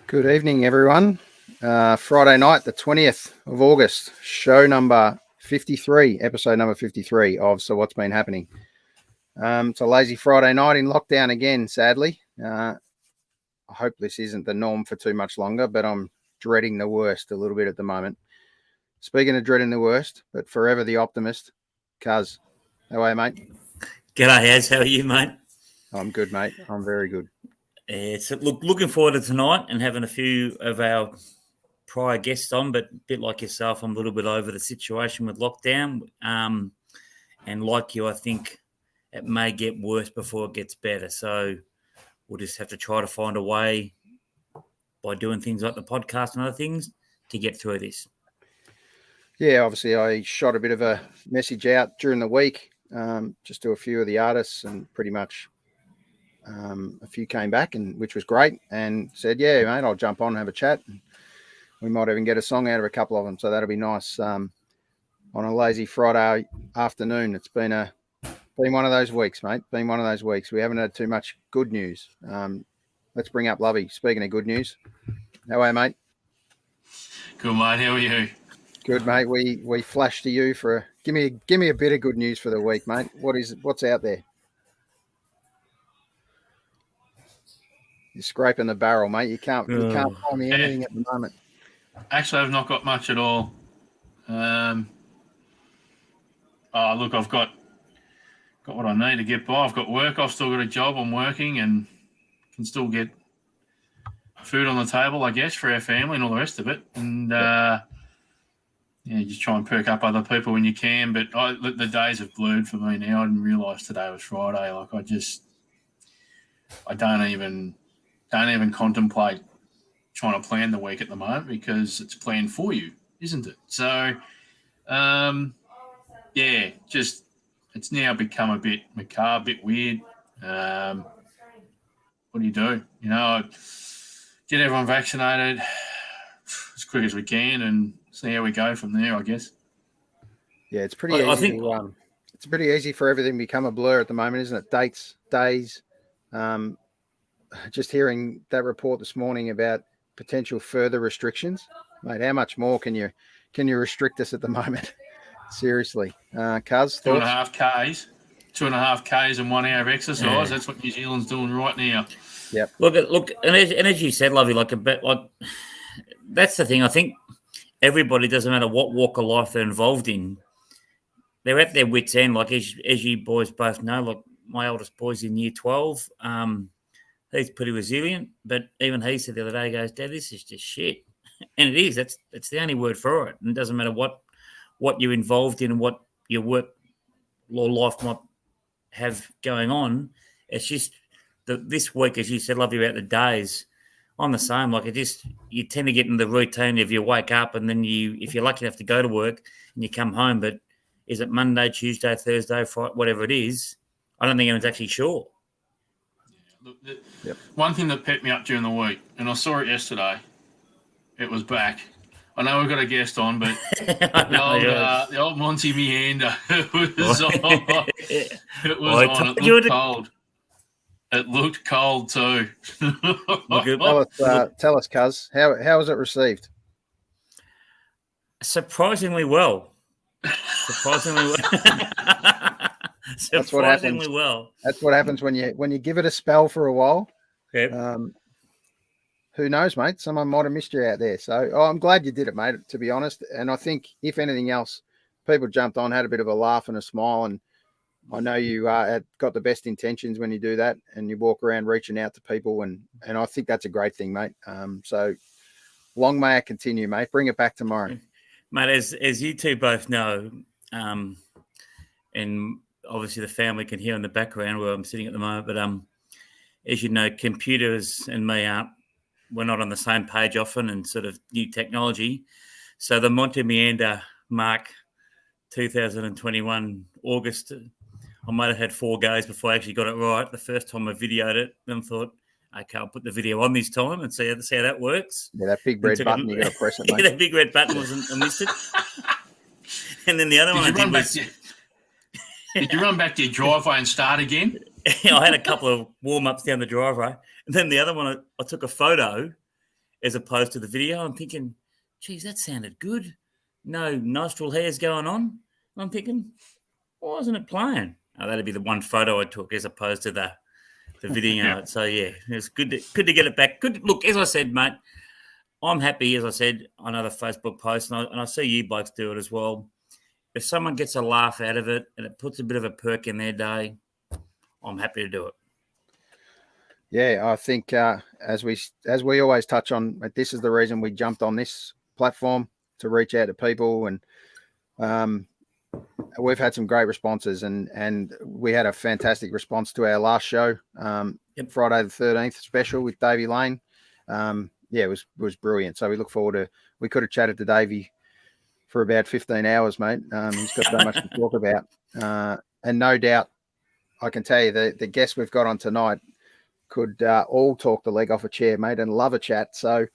Good evening, everyone. Friday night, the 20th of August, show number 53, episode number 53 of So What's Been Happening. It's a lazy Friday night in lockdown again, sadly. I hope this isn't the norm for too much longer, but I'm dreading the worst a little bit at the moment. Speaking of dreading the worst, but forever the optimist, Cuz, how are you, mate? G'day, Az. How are you, mate? I'm good, mate. I'm very good. It's looking forward to tonight and having a few of our prior guests on, but a bit like yourself, I'm a little bit over the situation with lockdown. And like you, I think it may get worse before it gets better. So we'll just have to try to find a way by doing things like the podcast and other things to get through this. Yeah, obviously I shot a bit of a message out during the week, just to a few of the artists, and pretty much a few came back, and which was great, and said, yeah, mate, I'll jump on and have a chat. We might even get a song out of a couple of them, so that'll be nice on a lazy Friday afternoon. It's been one of those weeks, mate. Been one of those weeks. We haven't had too much good news. Let's bring up Lovey. Speaking of good news, how are you, mate? Good, mate. How are you? Good, mate. We flashed to you for give me a bit of good news for the week, mate. What's out there? You're scraping the barrel, mate. You can't find me anything at the moment. Actually, I've not got much at all. Look, I've got what I need to get by. I've got work. I've still got a job. I'm working and can still get food on the table, I guess, for our family and all the rest of it. And just try and perk up other people when you can. But the days have blurred for me now. I didn't realise today was Friday. Like I don't even contemplate trying to plan the week at the moment because it's planned for you, isn't it? So, it's now become a bit macabre, a bit weird. What do you do? Get everyone vaccinated as quick as we can and see how we go from there, I guess. Yeah, it's pretty easy. It's pretty easy for everything to become a blur at the moment, isn't it? Dates, days. Just hearing that report this morning about potential further restrictions, mate. How much more can you restrict us at the moment? Seriously, Cuz, 2.5 Ks and 1 hour of exercise. Yeah. That's what New Zealand's doing right now. Yep. Look, and as you said, Lovey, that's the thing. I think everybody, doesn't matter what walk of life they're involved in, they're at their wits' end. Like as you boys both know, like my oldest boy's in year 12. He's pretty resilient, but even he said the other day, he goes, Dad, this is just shit. And it is. That's the only word for it. And it doesn't matter what you're involved in and what your work or life might have going on. It's just this week, as you said, Lovely, about the days, I'm the same. Like you tend to get in the routine of you wake up and then if you're lucky enough to go to work and you come home, but is it Monday, Tuesday, Thursday, Friday, whatever it is, I don't think anyone's actually sure. Look, one thing that pepped me up during the week, and I saw it yesterday, it was back. I know we've got a guest on, but the old Monty Meander was on. It was on. It looked cold. It looked cold too. Tell us, Cuz, how was it received? Surprisingly well. That's what happens. That's what happens when you give it a spell for a while. Yep. Who knows, mate? Someone might have missed you out there. So I'm glad you did it, mate, to be honest. And I think, if anything else, people jumped on, had a bit of a laugh and a smile, and I know you got the best intentions when you do that, and you walk around reaching out to people, and I think that's a great thing, mate. So long may it continue, mate. Bring it back tomorrow, mate. As you two both know, and obviously the family can hear in the background where I'm sitting at the moment, but as you know, computers and me we're not on the same page often, and sort of new technology. So the Monte Meander Mark 2021 August, I might have had 4 goes before I actually got it right. The first time I videoed it, and thought, okay, I'll put the video on this time and see how that works. Yeah, that big red button, you got to press it, mate. Yeah, that big red button I missed it. And then the other one I did was... Did you run back to your driveway and start again? I had a couple of warm-ups down the driveway. And then the other one, I took a photo as opposed to the video. I'm thinking, geez, that sounded good. No nostril hairs going on. And I'm thinking, why wasn't it playing? Oh, that'd be the one photo I took as opposed to the video. Yeah. So, yeah, it's good to get it back. Good. Look, as I said, mate, I'm happy, as I said, on other Facebook posts, and I see you blokes do it as well. If someone gets a laugh out of it and it puts a bit of a perk in their day, I'm happy to do it. Yeah, I think as we always touch on, this is the reason we jumped on this platform, to reach out to people, and we've had some great responses, and we had a fantastic response to our last show, Friday the 13th special with Davey Lane. Yeah, it was brilliant. So we look forward we could have chatted to Davey for about 15 hours, mate. He's got so much to talk about. And no doubt, I can tell you the guests we've got on tonight could all talk the leg off a chair, mate, and love a chat. So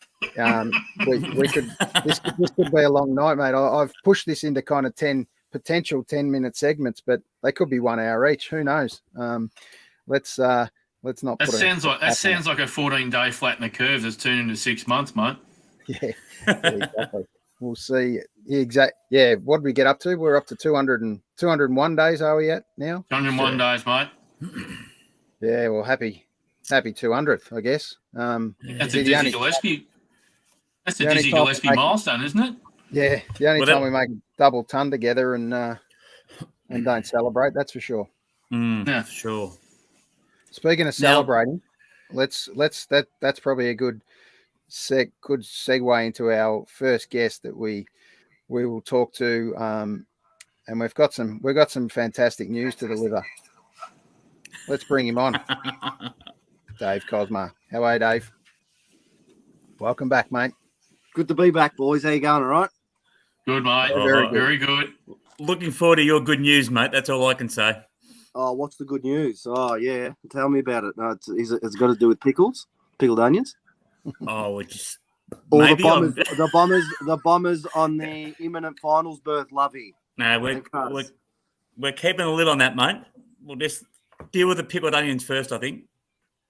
we could this could be a long night, mate. I've pushed this into kind of potential 10-minute segments, but they could be 1 hour each. Who knows? Let's not. That sounds like a 14-day flatten the curve that's turned into 6 months, mate. Yeah, exactly. We'll see. Yeah, what did we get up to? We're up to 201 days, are we at now? 201 days, mate. Yeah, well, happy 200th, I guess. That's a Dizzy Gillespie. That's a Dizzy Gillespie milestone, isn't it? Yeah, the only time we make a double ton together and don't celebrate, that's for sure. Yeah, for sure. Speaking of celebrating, that's probably a good segue into our first guest that we will talk to, and we've got some fantastic news to deliver. Let's bring him on. Dave Cosma. How are you, Dave? Welcome back, mate. Good to be back, boys. How you going? All right? Good, mate. Very good. Looking forward to your good news, mate. That's all I can say. Oh, what's the good news? Oh, yeah. Tell me about it. No, it's got to do with pickled onions. Oh, we just or maybe the bombers on the imminent finals berth, Lovey. No, we're keeping a lid on that, mate. We'll just deal with the pickled onions first, I think.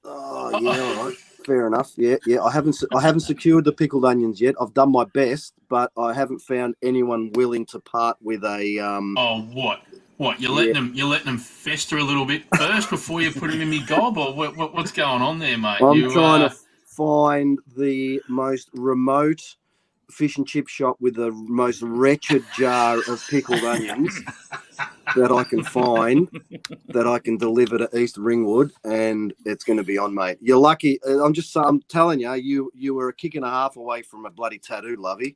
Oh, yeah, all right. Fair enough. Yeah. I haven't secured the pickled onions yet. I've done my best, but I haven't found anyone willing to part with a. Oh, what? You're letting them fester a little bit first before you put them in your gob, or what's going on there, mate? I'm trying to find the most remote fish and chip shop with the most wretched jar of pickled onions that I can find, that I can deliver to East Ringwood, and it's going to be on, mate. You're lucky. I'm telling you, you were a kick and a half away from a bloody tattoo, Lovey.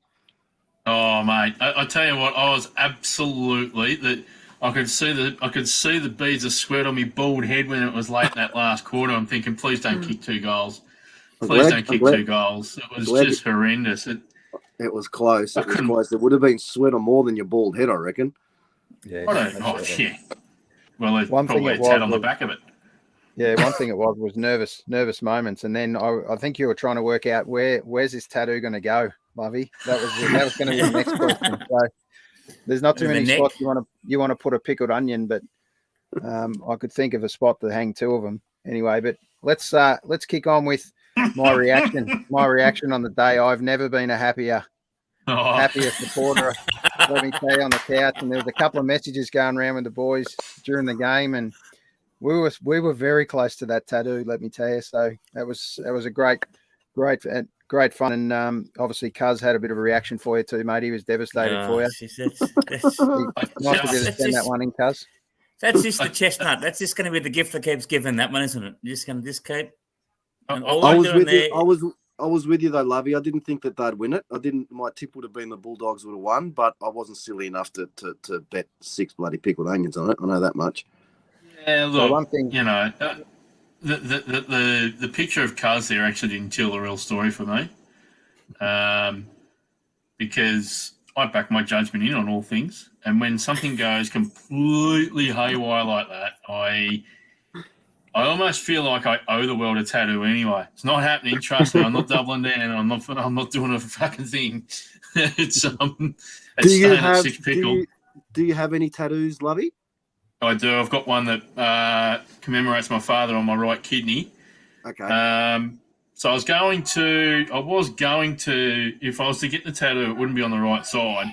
Oh, mate, I tell you what, I was absolutely that. I could see the beads of sweat on my bald head when it was late in that last quarter. I'm thinking, please don't kick 2 goals. Please don't kick 2 goals. It was just horrendous. It was close. It was close. There would have been sweat on more than your bald head, I reckon. Yeah. Yeah. Well, there's probably a tat on the back of it. Yeah, one thing it was nervous moments, and then I think you were trying to work out where's this tattoo going to go, Lovey. That was going to be the next question. So there's not too many spots you want to put a pickled onion, but I could think of a spot to hang 2 of them anyway. But let's kick on with my reaction. My reaction on the day. I've never been a happier supporter. Let me tell you, on the couch, and there was a couple of messages going around with the boys during the game, and we were very close to that tattoo. Let me tell you. So that was a great fun, and obviously Cuz had a bit of a reaction for you too, mate. He was devastated for you. Nice to be able to send that one in, Cuz. That's just the chestnut. That's just going to be the gift that keeps giving, that one, isn't it? You're just going to just keep. And all I I'm was doing with you. there, I was with you though, Lovey. I didn't think that they'd win it. My tip would have been the Bulldogs would have won, but I wasn't silly enough to bet 6 bloody pickled onions on it. I know that much. Yeah, look, So one thing, the picture of Cuz there actually didn't tell the real story for me, because I back my judgment in on all things, and when something goes completely haywire like that, I almost feel like I owe the world a tattoo anyway. It's not happening. Trust me. I'm not doubling down. I'm not doing a fucking thing. It's staying at 6 pickle. Do you have any tattoos, Lovey? I do. I've got one that commemorates my father on my right kidney. Okay. So I was going to, if I was to get the tattoo, it wouldn't be on the right side,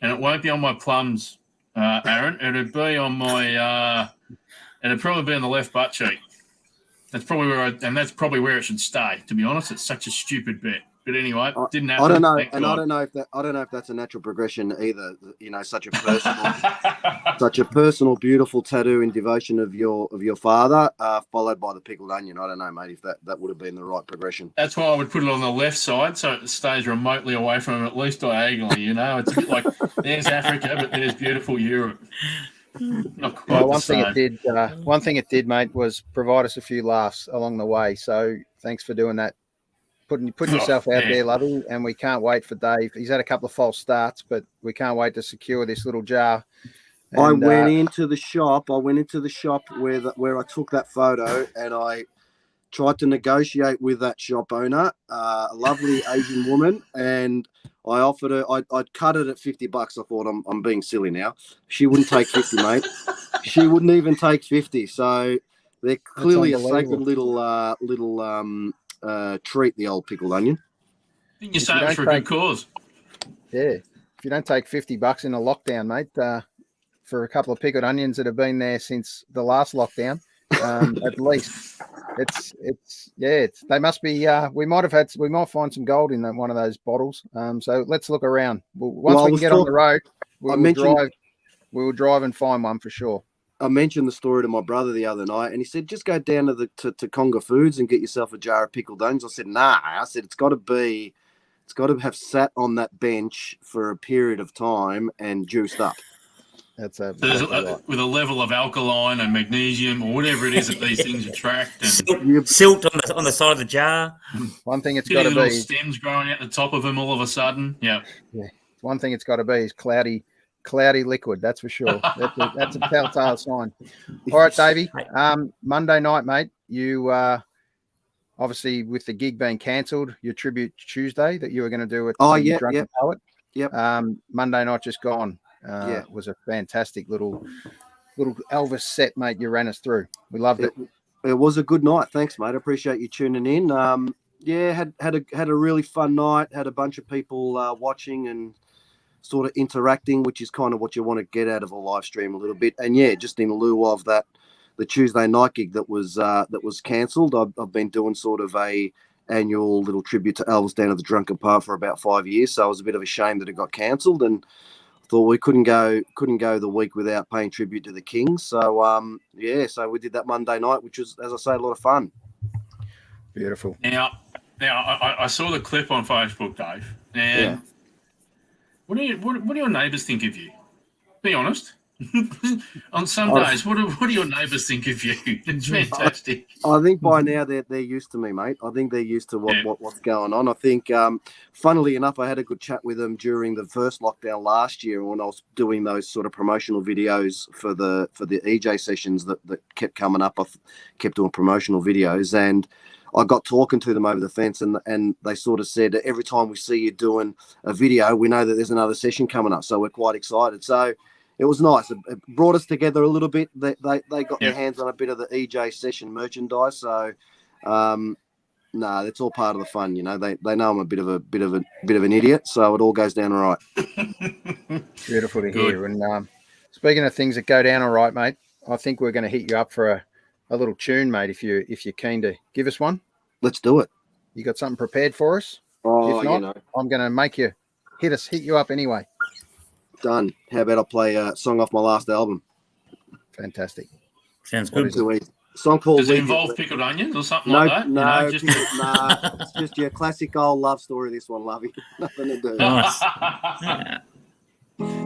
and it won't be on my plums, Aaron. It'd be on my. And it'd probably be on the left butt cheek. That's probably where it should stay. To be honest, it's such a stupid bet. But anyway, it didn't happen. I don't know, Thank and God. I don't know if that's a natural progression either. Such a personal, beautiful tattoo in devotion of your father, followed by the pickled onion. I don't know, mate, if that would have been the right progression. That's why I would put it on the left side, so it stays remotely away from him, at least diagonally. It's a bit like there's Africa, but there's beautiful Europe. Not quite one thing it did, mate, was provide us a few laughs along the way. So thanks for doing that. Putting yourself out there, Lovey, and we can't wait for Dave. He's had a couple of false starts, but we can't wait to secure this little jar. And, I went into the shop where I took that photo, and I tried to negotiate with that shop owner, a lovely Asian woman, and I offered her. I'd cut it at $50. I thought I'm being silly now. She wouldn't take 50, mate. She wouldn't even take 50. So they're clearly a sacred little treat. The old pickled onion. Didn't you say it was for a good cause? Yeah. If you don't take $50 in a lockdown, mate, for a couple of pickled onions that have been there since the last lockdown, at least. They must be. We might find some gold in one of those bottles. So let's look around. Once we can get on the road, we will drive and find one for sure. I mentioned the story to my brother the other night, and he said, "Just go down to Conga Foods and get yourself a jar of pickled onions." I said, "Nah." I said, "It's got to have sat on that bench for a period of time and juiced up." That's with a level of alkaline and magnesium or whatever it is that these things attract. And silt on the side of the jar. One thing it's got to be stems growing out the top of them all of a sudden. Yeah. One thing it's got to be is cloudy liquid. That's for sure. That's a telltale sign. All right, Davey. Monday night, mate. You obviously with the gig being cancelled, your tribute Tuesday that you were going to do at Drunken Poet. Yep. Monday night just gone. It was a fantastic little Elvis set, mate. You ran us through. We loved it. It was a good night. Thanks, mate. I appreciate you tuning in. Had a really fun night. Had a bunch of people watching and sort of interacting, which is kind of what you want to get out of a live stream a little bit. And just in lieu of that, the Tuesday night gig that was cancelled, I've been doing sort of a annual little tribute to Elvis down at the Drunken Poet for about 5 years. So it was a bit of a shame that it got cancelled, and thought we couldn't go the week without paying tribute to the Kings. So so we did that Monday night, which was, as I say, a lot of fun. Beautiful. Now I saw the clip on Facebook, Dave. And what do your neighbours think of you? Be honest. On some days, what do your neighbours think of you? It's fantastic. I think by now they're used to me, mate. I think they're used to what's going on. I think, funnily enough, I had a good chat with them during the first lockdown last year when I was doing those sort of promotional videos for the EJ sessions that kept coming up. I kept doing promotional videos, and I got talking to them over the fence, and they sort of said, every time we see you doing a video, we know that there's another session coming up, so we're quite excited. So it was nice. It brought us together a little bit. They got their hands on a bit of the EJ session merchandise. So, that's all part of the fun. They know I'm a bit of an idiot. So it all goes down all right. Beautiful to hear. And speaking of things that go down all right, mate, I think we're going to hit you up for a little tune, mate. If you're keen to give us one, let's do it. You got something prepared for us? Oh, if not, I'm going to make you hit you up anyway. Done. How about I play a song off my last album? Fantastic. Sounds What good. is it? Song called Does it Leave involve You. pickled onions or something No, like that? no, Just... nah. It's just your classic old love story. This one, Lovey. Nothing to do. Nice.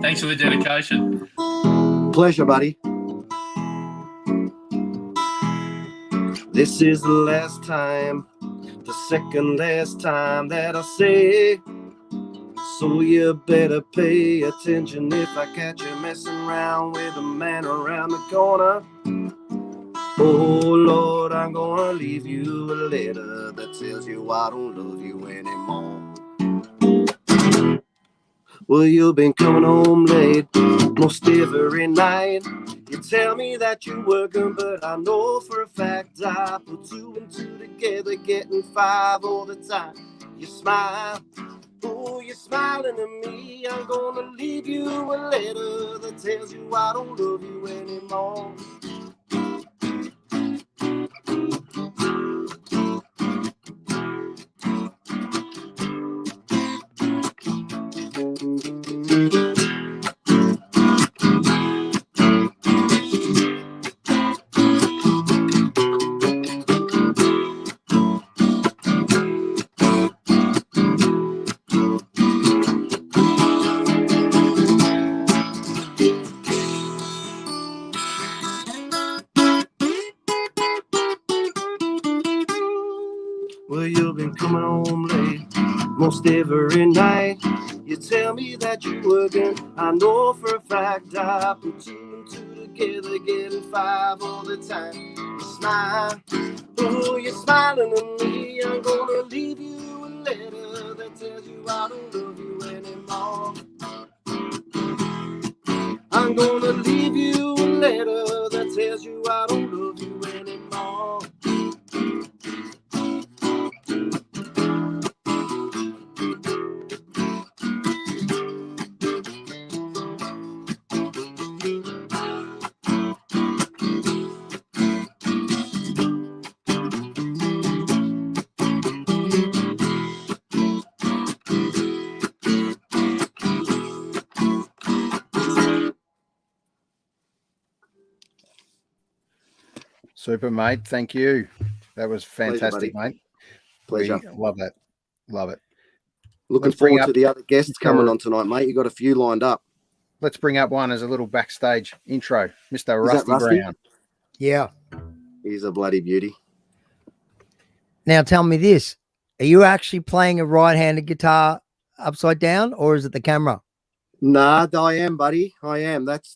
Thanks for the dedication. Pleasure, buddy. This is the last time, the second last time that I say. So you better pay attention if I catch you messing around with a man around the corner. Oh Lord, I'm gonna leave you a letter that tells you I don't love you anymore. Well, you've been coming home late most every night. You tell me that you're working, but I know for a fact I put 2 and 2 together, getting 5 all the time. You smile, oh, you're smiling at me. I'm gonna leave you a letter that tells you I don't love you anymore. Well, you've been coming home late most every night. You tell me that you're working. I know for a fact I put 2 and 2 together, getting 5 all the time. You smile, oh, you're smiling at me. I'm gonna leave you a letter that tells you I don't love you anymore. I'm gonna leave you a letter that tells you I don't love you anymore. Super, mate. Thank you. That was fantastic, Pleasure, mate. Pleasure. We love that. Love it. Looking Let's bring forward to up- the other guests coming on tonight, mate. You got a few lined up. Let's bring up one as a little backstage intro. Mr. Is that Rusty Rusty? Brown. Yeah. He's a bloody beauty. Now tell me this. Are you actually playing a right-handed guitar upside down, or is it the camera? Nah, I am, buddy. I am. That's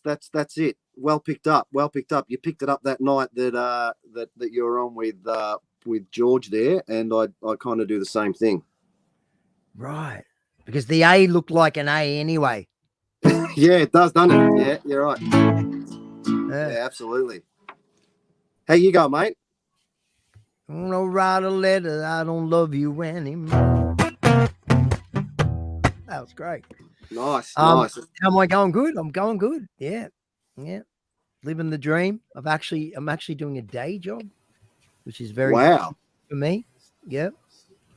it. Well picked up. Well picked up. You picked it up that night that that you were on with George there, and I kind of do the same thing. Right. Because the A looked like an A anyway. Yeah, it does, doesn't it? Yeah, you're right. Yeah. Yeah, absolutely. How you go, mate? I'm gonna write a letter. I don't love you anymore. That was great. Nice, Um, nice. How am I going? Good. I'm going good. Yeah. Yeah. Living the dream. I'm actually doing a day job, which is very Wow. good for me. Yeah.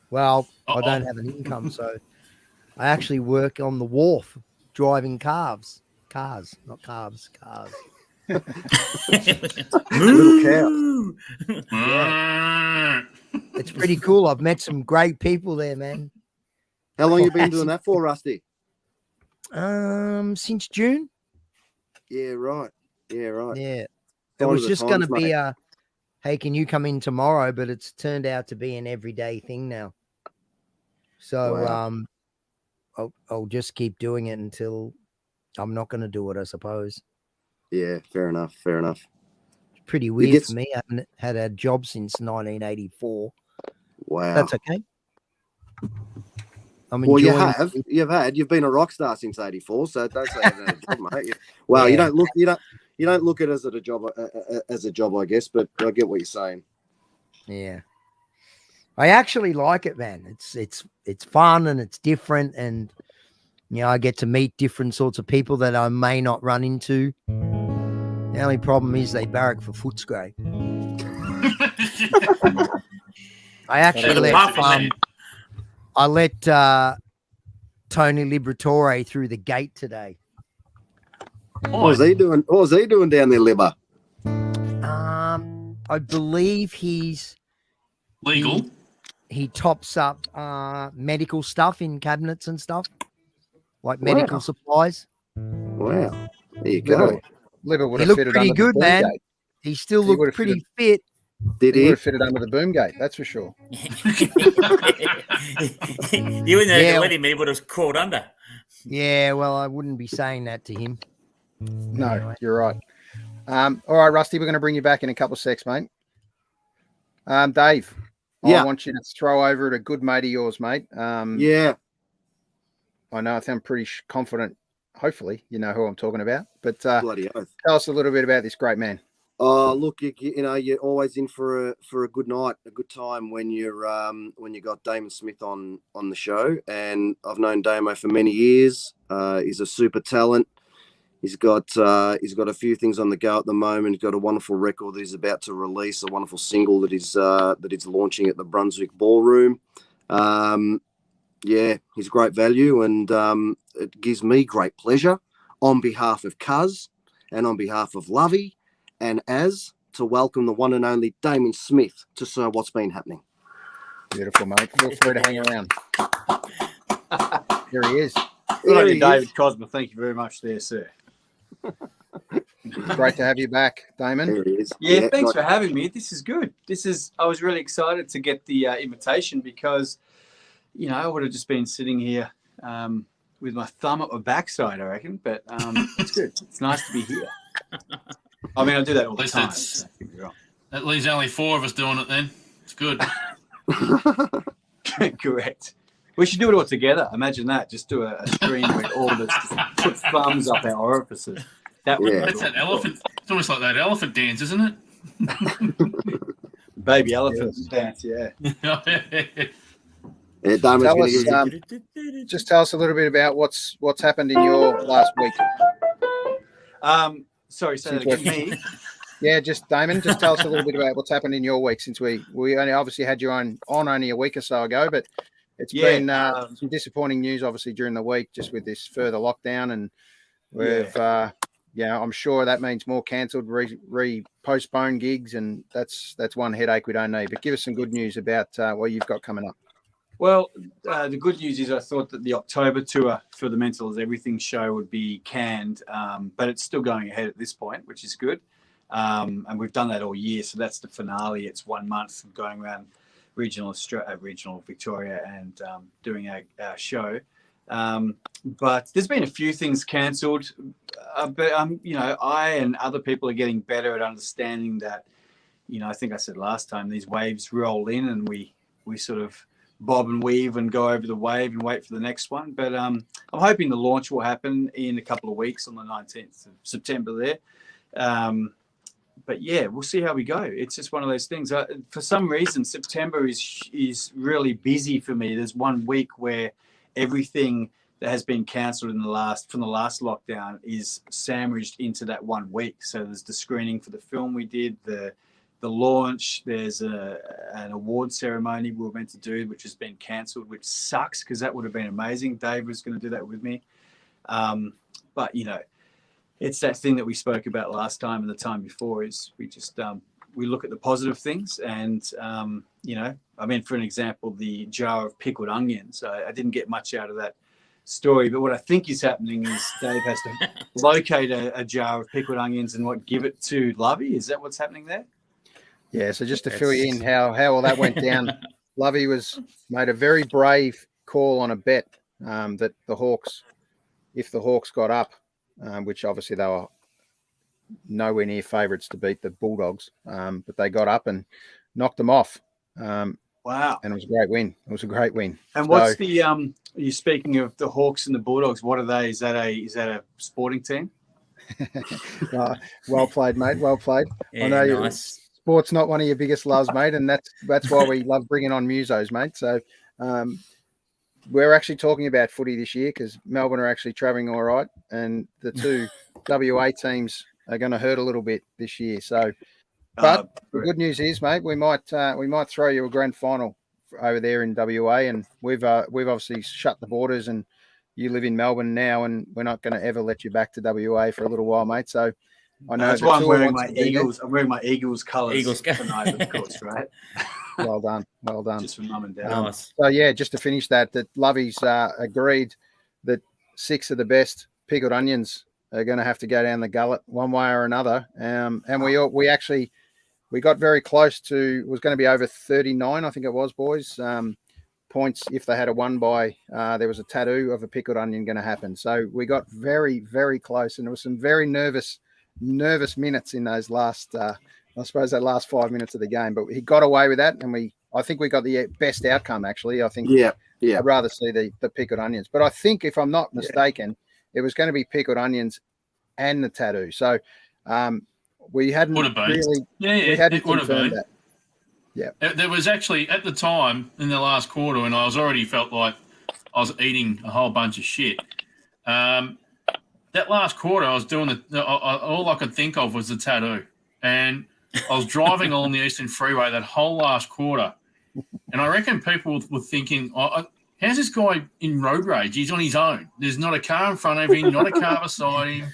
Well, I don't have an income, so I actually work on the wharf driving cars, not carbs, cars. Little cow. Yeah. It's pretty cool. I've met some great people there, man. How long you been doing that for, Rusty? Since June. Yeah, right. Yeah, right. Yeah. It Sign was of the just going to times, be mate. hey, can you come in tomorrow? But it's turned out to be an everyday thing now. So Wow. I'll just keep doing it until I'm not going to do it, I suppose. Yeah, fair enough. Fair enough. It's pretty weird for me. I haven't had a job since 1984. Wow. That's okay. I'm Well, you enjoying have. You've been a rock star since '84, so don't say you've had a job, mate. Well, Yeah. you don't look at it as a job, I guess. But I get what you're saying. Yeah. I actually like it, man. It's fun and it's different, and I get to meet different sorts of people that I may not run into. The only problem is they barrack for Footscray. I actually let Tony Liberatore through the gate today. What was he doing? What was he doing down there, Libba? I believe he's Legal. he tops up medical stuff in cabinets and stuff, like medical supplies. Wow. There you go. Liver would He have looked fitted pretty under the good, boom man. gate. He still He looked would've pretty fitted- fit. Did He would he? have fitted under the boom gate, that's for sure. You wouldn't have Yeah. to let him, he would have crawled under. Yeah, well, I wouldn't be saying that to him. No, Anyway. you're right. All right, Rusty, we're going to bring you back in a couple of secs, mate. Dave, Yeah. I want you to throw over at a good mate of yours, mate. Yeah. I know I'm pretty confident. Hopefully, you know who I'm talking about. But Bloody oath. tell us a little bit about this great man. Oh, look, you know, you're always in for a good night, a good time when you got Damon Smith on the show. And I've known Damo for many years. He's a super talent. He's got a few things on the go at the moment. He's got a wonderful record that he's about to release, a wonderful single that he's launching at the Brunswick Ballroom. Yeah, he's great value, and it gives me great pleasure on behalf of Cuz and on behalf of Lovey and Az to welcome the one and only Damon Smith to Sir What's Been Happening. Beautiful, mate. Feel free to hang around. Here he is. Good on you, he David is. Cosma. Thank you very much there, sir. Great to have you back, Damon. There he is. Yeah, thanks right. for having me. This is good. I was really excited to get the invitation because, you know, I would have just been sitting here with my thumb up my backside, I reckon. But it's good. It's nice to be here. I mean, I do that all the At least time. it's- so don't get me wrong. At least only 4 of us doing it then. It's good. Correct. We should do it all together. Imagine that. Just do a stream where all of us just put thumbs up our orifices. That would Yeah. be That's cool. that elephant. It's almost like that elephant dance, isn't it? Baby elephant dance, yeah. Yeah, Damon's Tell going to us, give you just tell us a little bit about what's happened in your last week. Sorry, say that again. Me? Yeah, just Damon, just tell us a little bit about what's happened in your week since we only obviously had you on only a week or so ago, but it's Yeah, been some disappointing news obviously during the week just with this further lockdown, and we've I'm sure that means more cancelled, postponed gigs, and that's one headache we don't need. But give us some good news about what you've got coming up. Well, the good news is I thought that the October tour for the Mental is Everything show would be canned, but it's still going ahead at this point, which is good. And we've done that all year. So that's the finale. It's 1 month of going around regional Victoria and doing our show. But there's been a few things cancelled. But, you know, I and other people are getting better at understanding that, you know, I think I said last time, these waves roll in and we sort of bob and weave and go over the wave and wait for the next one. But I'm hoping the launch will happen in a couple of weeks on the 19th of September there. But yeah, we'll see how we go. It's just one of those things. For some reason, September is really busy for me. There's 1 week where everything that has been cancelled from the last lockdown is sandwiched into that 1 week. So there's the screening for the film we did, the launch. There's an award ceremony we were meant to do, which has been cancelled, which sucks because that would have been amazing. Dave was going to do that with me, but you know. It's that thing that we spoke about last time and the time before is we just we look at the positive things and you know, I mean, for an example, the jar of pickled onions. I didn't get much out of that story, but what I think is happening is Dave has to locate a jar of pickled onions and give it to Lovey. Is that what's happening there? Yeah, so just to fill you in how all that went down, Lovey made a very brave call on a bet that if the Hawks got up, which obviously they were nowhere near favourites to beat the Bulldogs, but they got up and knocked them off. Wow. And it was a great win. It was a great win. And what's you speaking of the Hawks and the Bulldogs, what are they? Is that a sporting team? Well played, mate. Well played. Yeah, I know nice. Sport's not one of your biggest loves, mate, and that's why we love bringing on musos, mate. So we're actually talking about footy this year because Melbourne are actually travelling all right, and the two WA teams are going to hurt a little bit this year. So, but the good news is, mate, we might throw you a grand final over there in WA, and we've obviously shut the borders, and you live in Melbourne now, and we're not going to ever let you back to WA for a little while, mate. So I know That's the why I'm tour wearing wants my to be there. Eagles. I'm wearing my Eagles colours Eagles tonight, of course, right? Well done, well done. Just for mum and dad. Nice. So yeah, just to finish that Lovey's agreed that 6 of the best pickled onions are going to have to go down the gullet one way or another. And we got very close to, it was going to be over 39, I think it was, boys. Points if they had a 1 by. There was a tattoo of a pickled onion going to happen. So we got very, very close, and there was some very nervous minutes in those last. I suppose that last 5 minutes of the game, but he got away with that, and I think we got the best outcome. Actually, I think. Yeah. I'd rather see the pickled onions, but I think if I'm not mistaken, it was going to be pickled onions and the tattoo. So we hadn't really. We hadn't confirmed that. Yeah. There was actually, at the time in the last quarter, when I was already felt like I was eating a whole bunch of shit. That last quarter, I was doing all I could think of was the tattoo. And I was driving along the Eastern Freeway that whole last quarter. And I reckon people were thinking, how's this guy in road rage? He's on his own. There's not a car in front of him, not a car beside him.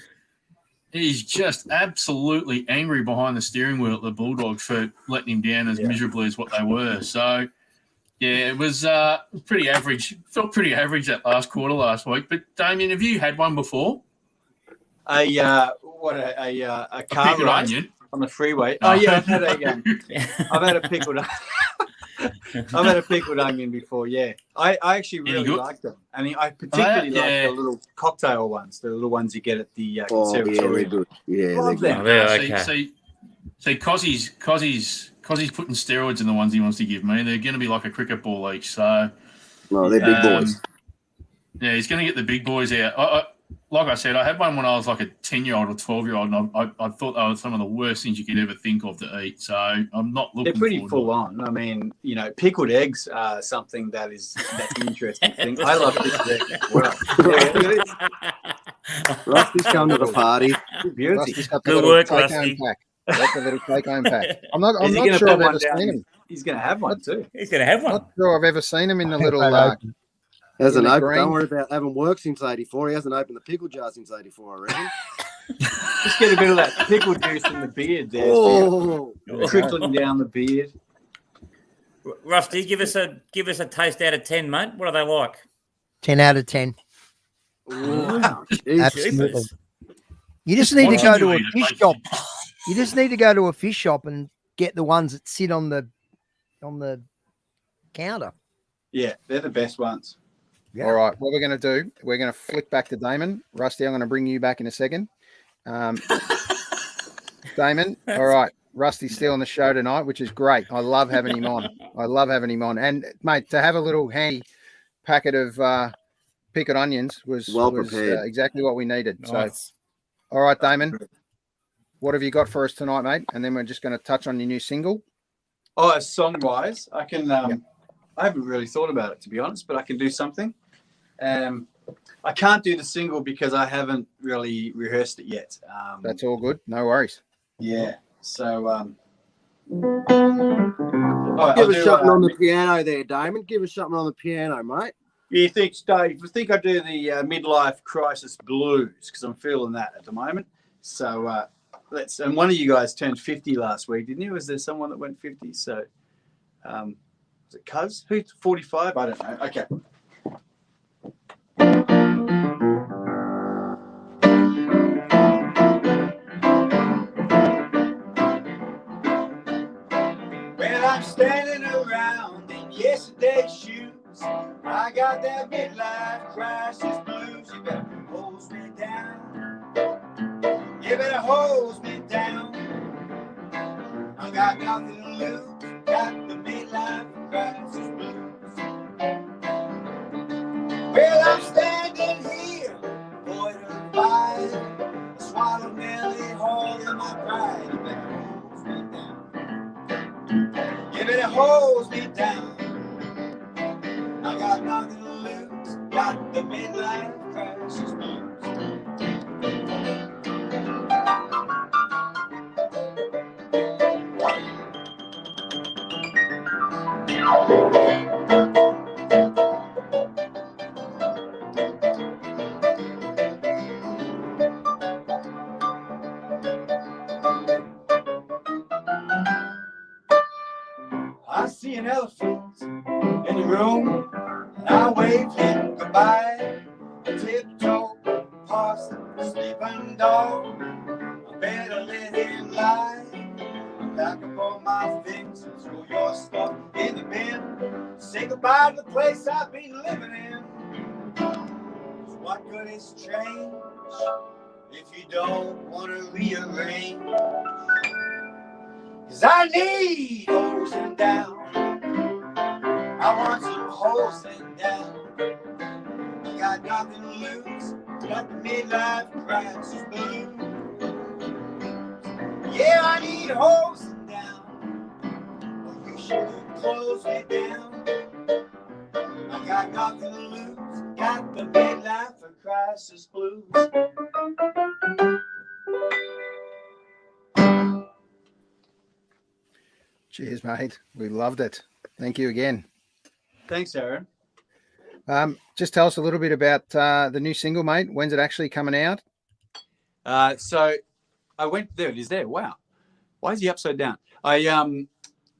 He's just absolutely angry behind the steering wheel at the Bulldogs for letting him down as miserably as what they were. So, yeah, it was pretty average. Felt pretty average that last quarter last week. But, Damien, have you had one before? A car pickled ride onion on the freeway. Oh yeah, I've had a pickled. I've had a pickled onion before. Yeah, I actually really like them, and I particularly like the little cocktail ones, the little ones you get at the conservatory. Yeah, they're good. Yeah, Love they're them. good. See, Cozzy's putting steroids in the ones he wants to give me. They're going to be like a cricket ball each. So, no, they're big boys. Yeah, he's going to get the big boys out. Like I said, I had one when I was like a 10-year-old or 12-year-old, and I thought they were some of the worst things you could ever think of to eat. So I'm not looking. They're pretty full on. I mean, pickled eggs are something that's an interesting thing. I love pickled eggs as well. Rusty's come to the party. Rusty's got the Good little work, take-home Rusty. pack. That's a little take-home pack. I'm not Is he gonna sure put I've one ever down? seen him. He's going to have one too. He's going to have I'm one. not sure I've ever seen him in the little. Hasn't in the opened. green. Don't worry about having worked since '84. He hasn't opened the pickle jar since '84, I reckon. Just get a bit of that pickle juice in the beard there. Oh, Trickling down the beard. Rusty, give us a taste out of 10, mate. What are they like? 10 out of 10. wow. Absolutely. You just need to go to a fish shop. You just need to go to a fish shop and get the ones that sit on the counter. Yeah, they're the best ones. Yeah. All right, what we're going to do, we're going to flick back to Damon. Rusty, I'm going to bring you back in a second. Damon, all right. Rusty's still on the show tonight, which is great. I love having him on. And, mate, to have a little handy packet of pickled onions was exactly what we needed. Nice. So, all right, Damon, what have you got for us tonight, mate? And then we're just going to touch on your new single. Oh, song-wise, I can I haven't really thought about it, to be honest, but I can do something. I can't do the single because I haven't really rehearsed it yet. That's all good. No worries. Yeah. So, give us something on the piano there, Damon. Give us something on the piano, mate. You think, Dave? I think I do the midlife crisis blues because I'm feeling that at the moment. So and one of you guys turned 50 last week, didn't you? Was there someone that went 50? So, was it Cuz? Who's 45? I don't know. Okay. Well, I'm standing around in yesterday's shoes. I got that midlife crisis blues. You better hose me down. You better hose me down. I got nothing to lose. Got the midlife crisis blues. Well, I'm standing here, void of fire. I swallow nearly all of my pride. You better hose me down. You better hose me down. I got nothing to lose. Got the midlife crisis blues. room. And I waved him goodbye. I tiptoed past the sleeping dog. I better let him lie. Pack up all my things and throw your stuff in the bin. Say goodbye to the place I've been living in. What good is change if you don't want to rearrange? 'Cause I need hosing down. I want some hosing down. I got nothing to lose, got the midlife crisis blues. Yeah, I need hosing down. Well, you should have closed me down. I got nothing to lose, got the midlife crisis blues. Cheers, mate. We loved it. Thank you again. Thanks, Aaron. Just tell us a little bit about the new single, mate. When's it actually coming out? So I went there. It is there. Wow. Why is he upside down? I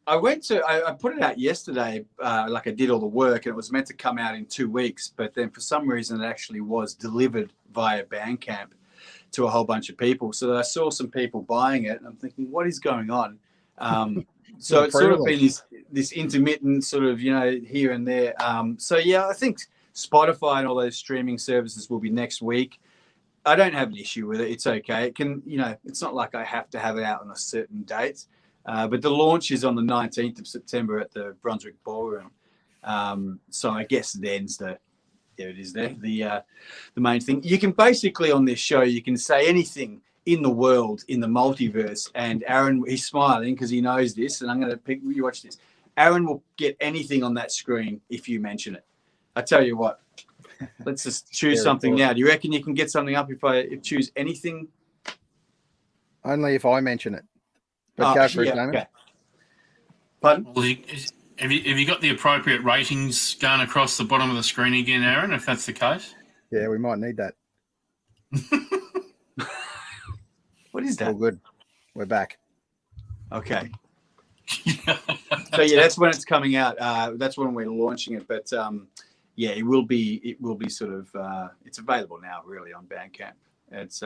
put it out yesterday, like I did all the work, and it was meant to come out in 2 weeks, but then for some reason it actually was delivered via Bandcamp to a whole bunch of people. So I saw some people buying it, and I'm thinking, what is going on? So it's sort of been this intermittent sort of, here and there. So yeah, I think Spotify and all those streaming services will be next week. I don't have an issue with it. It's okay. It can, it's not like I have to have it out on a certain date. But the launch is on the 19th of September at the Brunswick Ballroom. So I guess there it is there, the main thing. You can basically, on this show, you can say anything in the world, in the multiverse. And Aaron, he's smiling because he knows this. And I'm going to pick, you watch this. Aaron will get anything on that screen if you mention it. I tell you what, let's just choose something now. Do you reckon you can get something up if I choose anything? Only if I mention it. But go for it, Damon. Okay. Pardon? Well, have you got the appropriate ratings going across the bottom of the screen again, Aaron, if that's the case? Yeah, we might need that. What is that? All good. We're back. Okay. So yeah, that's when it's coming out. That's when we're launching it. But yeah, it will be sort of it's available now really on Bandcamp. It's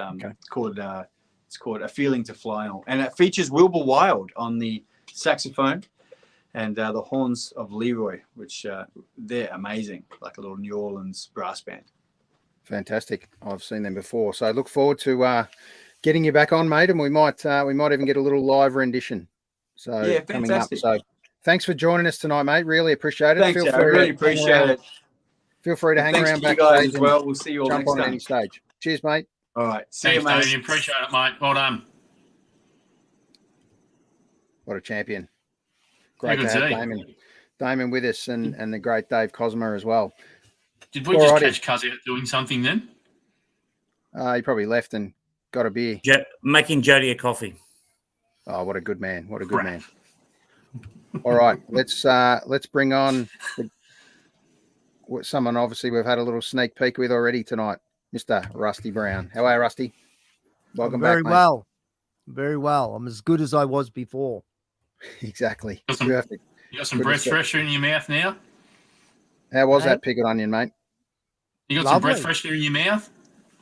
called A Feeling to Fly On. And it features Wilbur Wilde on the saxophone and the horns of Leroy, which they're amazing, like a little New Orleans brass band. Fantastic. I've seen them before. So I look forward to getting you back on, mate, and we might even get a little live rendition. So yeah, coming up. fantastic. So thanks for joining us tonight, mate. Really appreciate it. Thanks, I really appreciate it. Feel free to hang Thanks around to you backstage guys as well. We'll see you all jump next on time. any stage. Cheers, mate. All right. See Thanks, you, mate. David. Appreciate it, mate. Well done. What a champion. Great You to can have see. Damon with us and the great Dave Cosma as well. Did we Alrighty. just catch Cuz out doing something then? He probably left and got a beer. Making Jody a coffee. Oh, what a good man. What a good man. All right, let's bring on someone obviously we've had a little sneak peek with already tonight, Mr. Rusty Brown. How are you, Rusty? Welcome back, mate. Very well. I'm as good as I was before. Exactly. You got some breath freshener in your mouth now? How was that pickled onion, mate? You got some breath freshener in your mouth?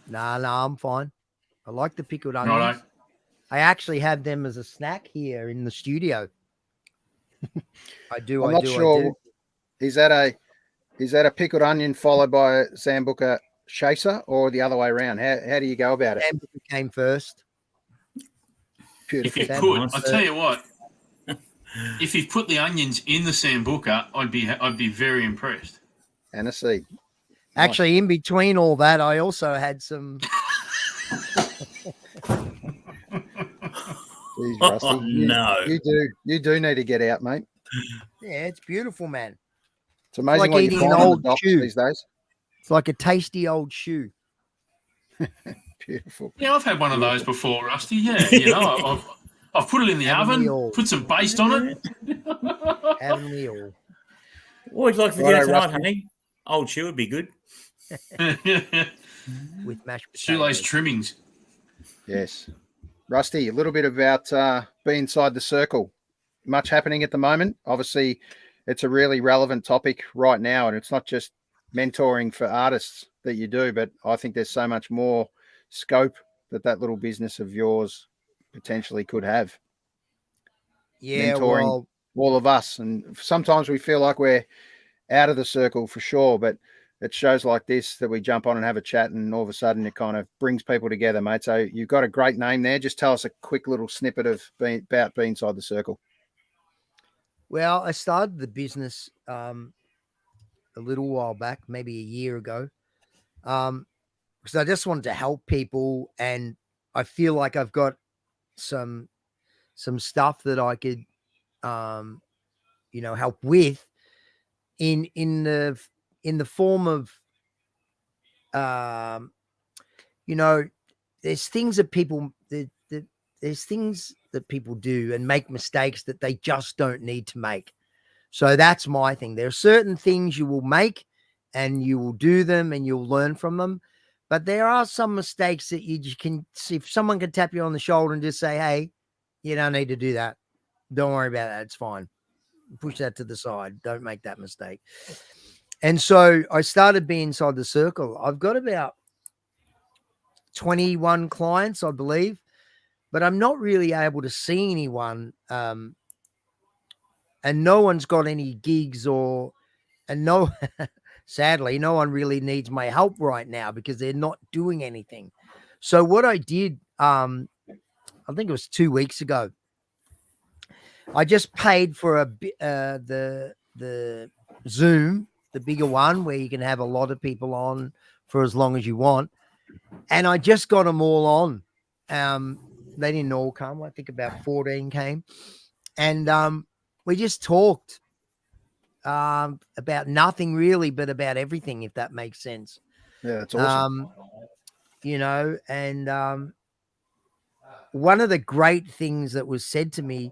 Nah, I'm fine. I like the pickled onions. Righto. I actually have them as a snack here in the studio. I'm not sure. Is that a pickled onion followed by a Sambuca chaser or the other way around? How do you go about it? Sambuca came first. If you put, I'll tell you what. If you put the onions in the Sambuca, I'd be very impressed. And a seed. Actually, in between all that, I also had some. Jeez, Rusty. Oh, no. You do need to get out, mate. Yeah, it's beautiful, man. It's amazing like what you eating find an on old the docks shoe. these days. It's like a tasty old shoe. Beautiful. Yeah, I've had one of those before, Rusty. Yeah, I've put it in the oven, put some baste on it. Haven't we all? What would you like for dinner tonight, honey? Old shoe would be good. With mashed potatoes. Shoelace trimmings. Yes. Rusty, a little bit about being inside the circle. Much happening at the moment. Obviously, it's a really relevant topic right now, and it's not just mentoring for artists that you do, but I think there's so much more scope that little business of yours potentially could have. Yeah, Mentoring well, all of us, and sometimes we feel like we're out of the circle for sure, but it shows like this that we jump on and have a chat, and all of a sudden it kind of brings people together, mate. So you've got a great name there. Just tell us a quick little snippet of about being inside the circle. well, I started the business a little while back, maybe a year ago, because I just wanted to help people, and I feel like I've got some stuff that I could, help with in the form of, there's things that people there's things that people do and make mistakes that they just don't need to make. So that's my thing. There are certain things you will make and you will do them and you'll learn from them. But there are some mistakes that you can see. If someone can tap you on the shoulder and just say, hey, you don't need to do that. Don't worry about that. It's fine. Push that to the side. Don't make that mistake. And so I started being inside the circle. I've got about 21 clients, I believe, but I'm not really able to see anyone. And no one's got any gigs sadly, no one really needs my help right now because they're not doing anything. So what I did, I think it was 2 weeks ago, I just paid for the Zoom, the bigger one where you can have a lot of people on for as long as you want. And I just got them all on. They didn't all come. I think about 14 came. And we just talked about nothing really, but about everything, if that makes sense. Yeah, that's awesome. And one of the great things that was said to me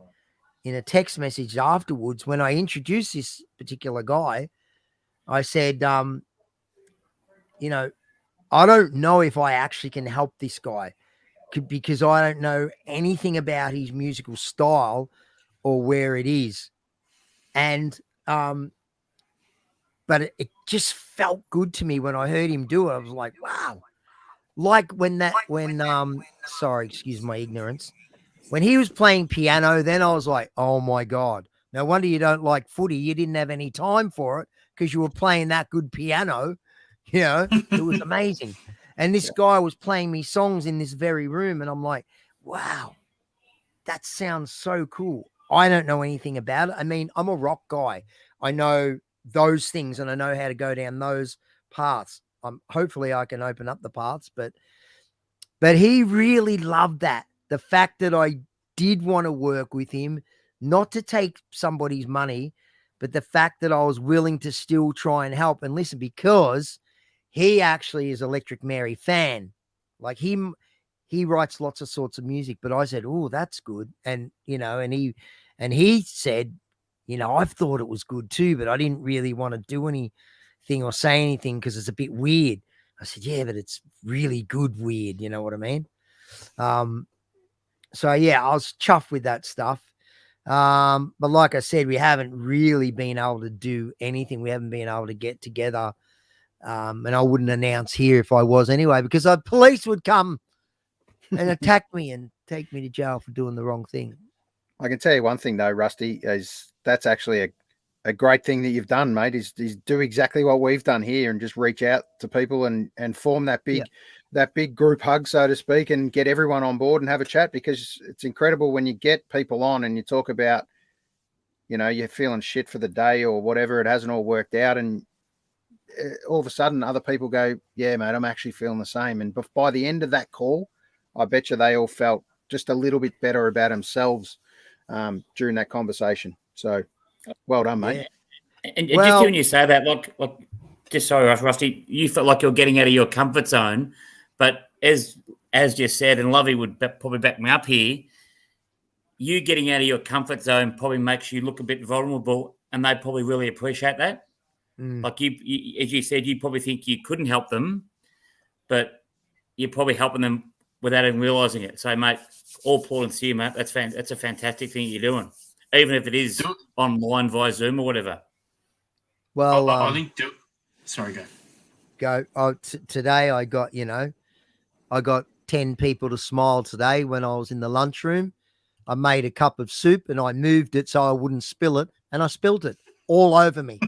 in a text message afterwards, when I introduced this particular guy, I said, I don't know if I actually can help this guy because I don't know anything about his musical style or where it is. And, but it just felt good to me when I heard him do it. I was like, wow. Like sorry, excuse my ignorance. When he was playing piano, then I was like, oh my God, no wonder you don't like footy. You didn't have any time for it because you were playing that good piano. It was amazing. And this guy was playing me songs in this very room. And I'm like, wow, that sounds so cool. I don't know anything about it. I mean, I'm a rock guy. I know those things and I know how to go down those paths. Hopefully I can open up the paths, but he really loved that. The fact that I did want to work with him, not to take somebody's money, but the fact that I was willing to still try and help and listen, because he actually is Electric Mary fan. Like he writes lots of sorts of music, but I said, oh, that's good. And, and he said, I've thought it was good too, but I didn't really want to do anything or say anything because it's a bit weird. I said, yeah, but it's really good weird. You know what I mean? So yeah, I was chuffed with that stuff. But like I said, we haven't really been able to do anything. We haven't been able to get together. And I wouldn't announce here if I was anyway, because the police would come and attack me and take me to jail for doing the wrong thing. I can tell you one thing though, Rusty, is that's actually a great thing that you've done, mate, is do exactly what we've done here and just reach out to people and form that big group hug, so to speak, and get everyone on board and have a chat, because it's incredible when you get people on and you talk about, you're feeling shit for the day or whatever, it hasn't all worked out, and all of a sudden other people go, yeah, mate, I'm actually feeling the same. And by the end of that call, I bet you they all felt just a little bit better about themselves during that conversation. So well done, mate. Yeah. And just hearing you say that, like, just sorry, Rusty, you felt like you're getting out of your comfort zone, but as just said, and Lovey would probably back me up here, you getting out of your comfort zone probably makes you look a bit vulnerable, and they probably really appreciate that. Like you, as you said, you probably think you couldn't help them, but you're probably helping them without even realising it. So, mate, all applauding to you, mate. That's a fantastic thing you're doing. even if it is online via Zoom or whatever. Well, I think. Sorry, go. Today I got, I got 10 people to smile today when I was in the lunchroom. I made a cup of soup and I moved it so I wouldn't spill it, and I spilled it all over me,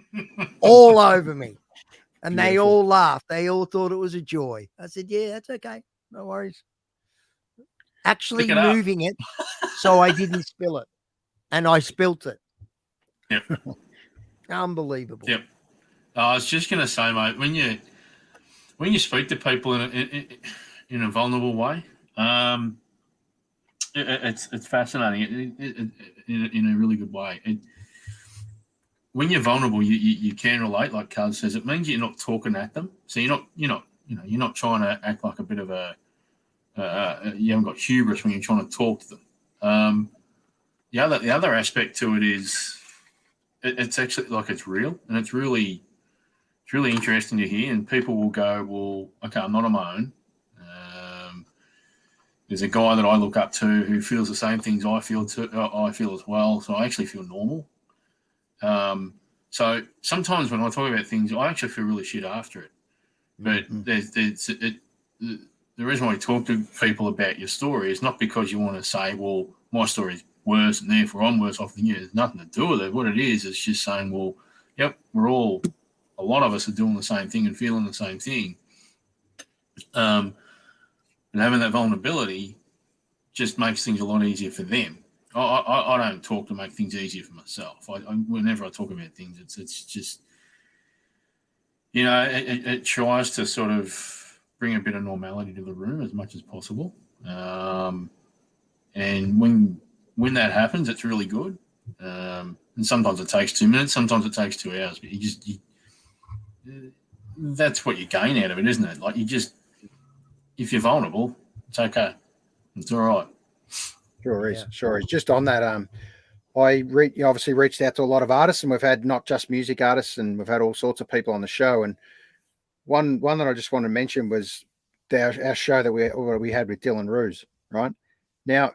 all over me. And they all laughed. They all thought it was a joy. I said, yeah, that's okay. No worries. Actually moving it so I didn't spill it. And I spilt it. Yep. Unbelievable. Yep. I was just going to say, mate, when you speak to people in a vulnerable way, it's fascinating in a really good way. When you're vulnerable, you can relate, like Cuz says. It means you're not talking at them, so you're not trying to act like a bit of you haven't got hubris when you're trying to talk to them. The other aspect to it is it's actually like it's real, and it's really interesting to hear. And people will go, well, okay, I'm not on my own. There's a guy that I look up to who feels the same things I feel as well. So I actually feel normal. So sometimes when I talk about things, I actually feel really shit after it. But the reason why you talk to people about your story is not because you want to say, well, my story's worse and therefore I'm worse off than you. There's nothing to do with it. What it is just saying, well, yep, a lot of us are doing the same thing and feeling the same thing. And having that vulnerability just makes things a lot easier for them. I don't talk to make things easier for myself. Whenever I talk about things, it's just, it tries to sort of bring a bit of normality to the room as much as possible. And when that happens, it's really good. And sometimes it takes 2 minutes, sometimes it takes 2 hours. But that's what you gain out of it, isn't it? Like if you're vulnerable, it's okay. It's all right. Sure is. Sure is. Just on that, I obviously reached out to a lot of artists, and we've had not just music artists, and we've had all sorts of people on the show. And one that I just wanted to mention was our show that we had with Dylan Ruse, right? Now,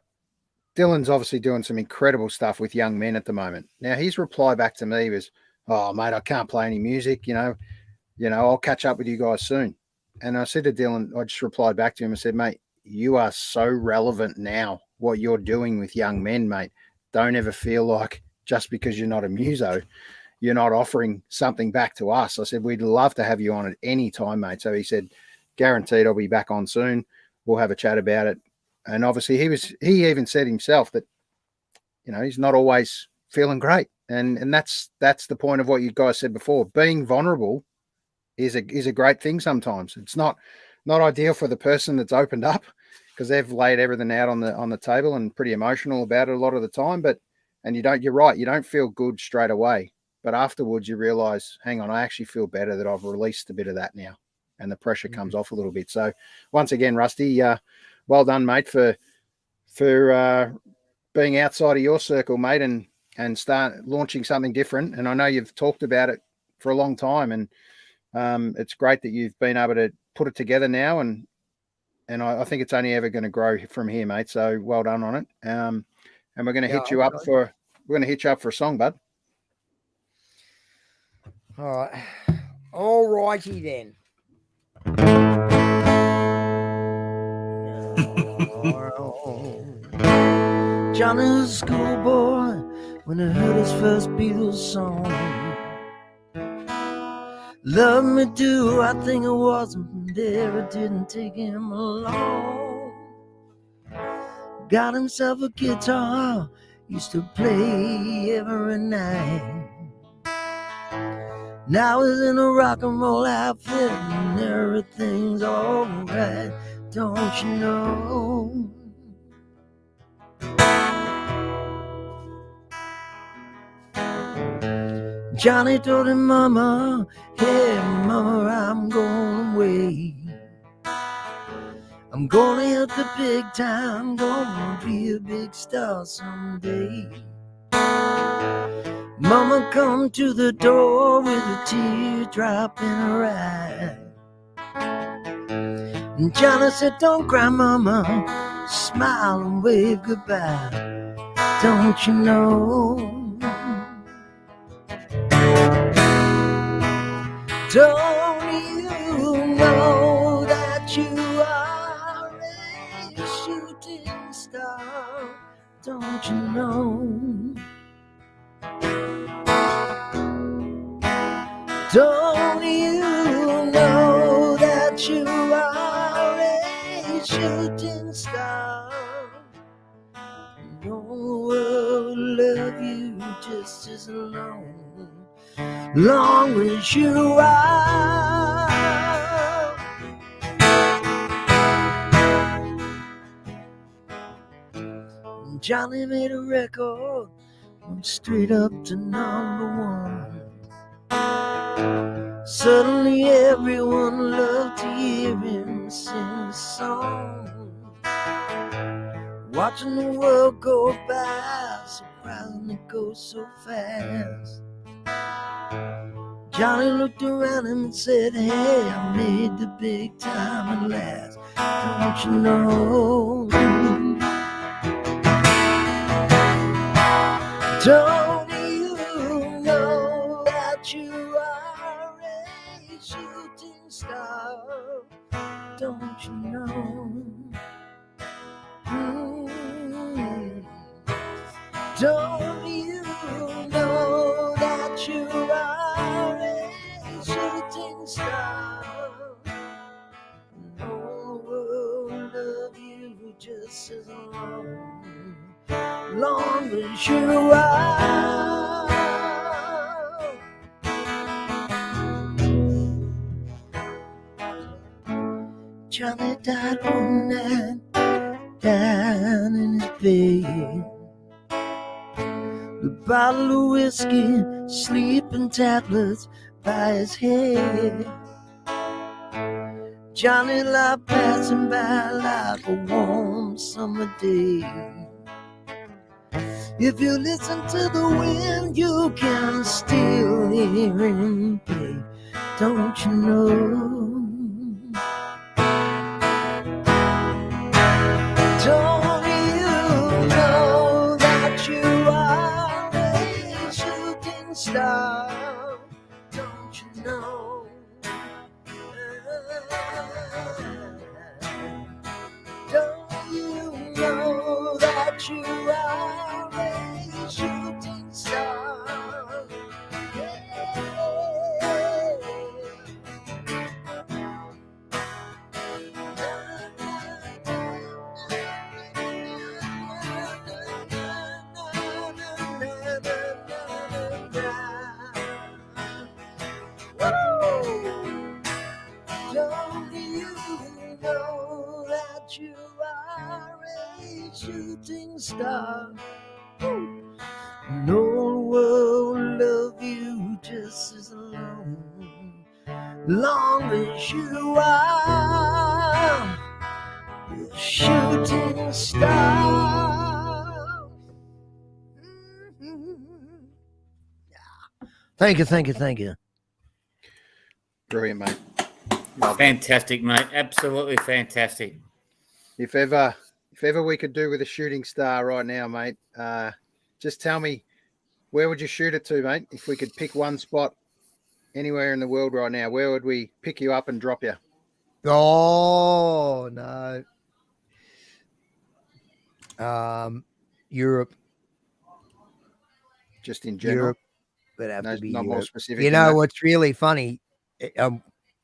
Dylan's obviously doing some incredible stuff with young men at the moment. Now, his reply back to me was, "Oh, mate, I can't play any music. I'll catch up with you guys soon." And I said to Dylan, I just replied back to him and said, "Mate, you are so relevant now. What you're doing with young men, mate. Don't ever feel like just because you're not a muso, you're not offering something back to us." I said, "We'd love to have you on at any time, mate." So he said, "Guaranteed I'll be back on soon. We'll have a chat about it." And obviously he even said himself that, he's not always feeling great. And that's the point of what you guys said before. Being vulnerable is a great thing sometimes. It's not ideal for the person that's opened up, because they've laid everything out on the table and pretty emotional about it a lot of the time. You're right, you don't feel good straight away, but afterwards you realize, hang on, I actually feel better that I've released a bit of that now, and the pressure comes off a little bit. So once again, Rusty, well done, mate, for being outside of your circle, mate, and start launching something different. And I know you've talked about it for a long time, and it's great that you've been able to put it together now, and I think it's only ever going to grow from here, mate. So well done on it. And we're going to hit you up for a song, bud. All right. All righty then. Johnny was a schoolboy when he heard his first Beatles song. Love me do, I think it wasn't there, it didn't take him long. Got himself a guitar, used to play every night. Now he's in a rock and roll outfit and everything's alright, don't you know? Johnny told his mama, "Hey mama, I'm going away. I'm gonna hit the big time, gonna be a big star someday." Mama come to the door with a teardrop in her eye. And Johnny said, "Don't cry, mama, smile and wave goodbye." Don't you know? Don't you know that you are a shooting star? Don't you know? Don't you know that you are a shooting star? No one will love you just as long as you are. Johnny made a record, went straight up to #1. Suddenly everyone loved to hear him sing a song. Watching the world go by, surprising it goes so fast. Johnny looked around him and said, hey, I made the big time at last. Don't you know? Don't you know that you are a shooting star? Don't you know? Don't you know that you are a shooting star? No one will love you just as long as you are. Johnny died one night down in his bed. The bottle of whiskey, sleeping tablets by his head. Johnny lay passing by like a warm summer day. If you listen to the wind, you can still hear him play. Don't you know? Don't you know that you are a shooting star? Don't you know? Don't you know that you are a shooting star? Don't you know that you are a shooting star? No one will love you just as long as you are a shooting star. Thank you, thank you, thank you. Brilliant, mate. Fantastic, mate. Absolutely fantastic. If ever we could do with a shooting star right now, mate, just tell me, where would you shoot it to, mate? If we could pick one spot anywhere in the world right now, where would we pick you up and drop you? Oh, no. Europe. Just in general? Europe would have to be not Europe. more specific. You know what's really funny?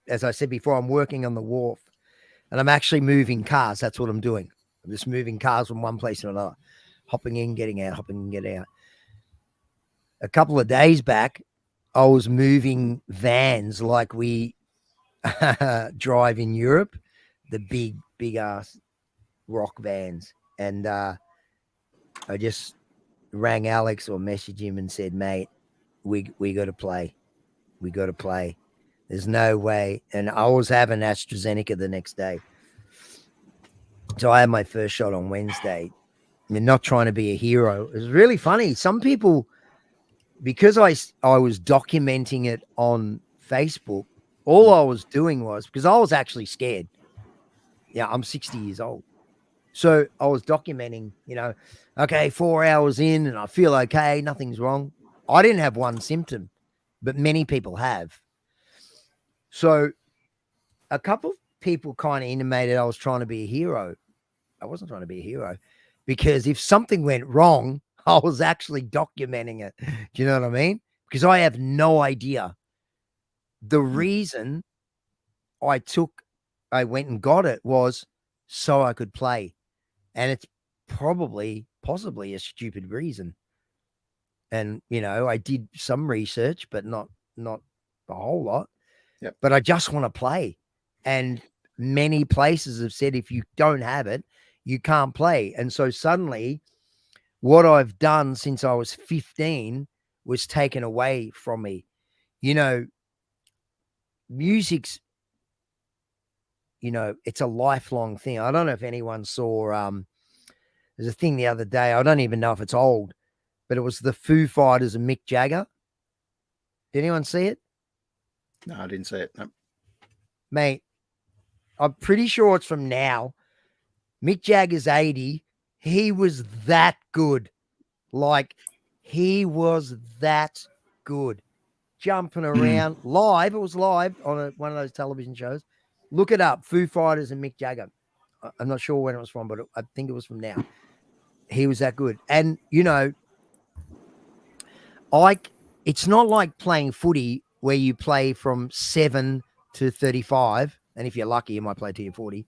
As I said before, I'm working on the wharf and I'm actually moving cars. That's what I'm doing. I'm just moving cars from one place to another, hopping in, getting out, hopping in, getting out. A couple of days back, I was moving vans like we drive in Europe, the big ass rock vans. And I just rang Alex or messaged him and said, mate, we got to play. We got to play. There's no way. And I was having AstraZeneca the next day. So I had my first shot on Wednesday. I mean, not trying to be a hero. It was really funny. Some people, because I was documenting it on Facebook, all I was doing was, because I was actually scared. Yeah, I'm 60 years old. So I was documenting, okay, 4 hours in and I feel okay, nothing's wrong. I didn't have one symptom, but many people have. So a couple of people kind of intimated I was trying to be a hero. I wasn't trying to be a hero, because if something went wrong, I was actually documenting it. Do you know what I mean? Because I have no idea. The reason I went and got it was so I could play. And it's possibly a stupid reason. And, I did some research, but not a whole lot. Yep. But I just want to play. And many places have said, if you don't have it, you can't play. And so suddenly what I've done since I was 15 was taken away from me. Music's, it's a lifelong thing. I don't know if anyone saw, there's a thing the other day, I don't even know if it's old, but it was the Foo Fighters and Mick Jagger. Did anyone see it? No, I didn't see it. No. Mate, I'm pretty sure it's from now. Mick Jagger's 80. He was that good. Like, he was that good. Jumping around live. It was live on one of those television shows. Look it up. Foo Fighters and Mick Jagger. I'm not sure when it was from, but I think it was from now. He was that good. And, it's not like playing footy where you play from 7 to 35. And if you're lucky, you might play till you're 40.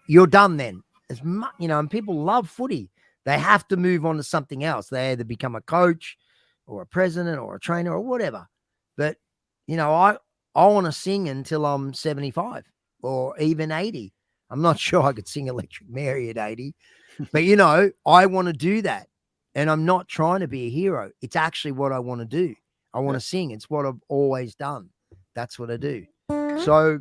You're done then. And people love footy. They have to move on to something else. They either become a coach or a president or a trainer or whatever. But, I want to sing until I'm 75 or even 80. I'm not sure I could sing Electric Mary at 80, but, I want to do that. And I'm not trying to be a hero. It's actually what I want to do. I want to sing. It's what I've always done. That's what I do. So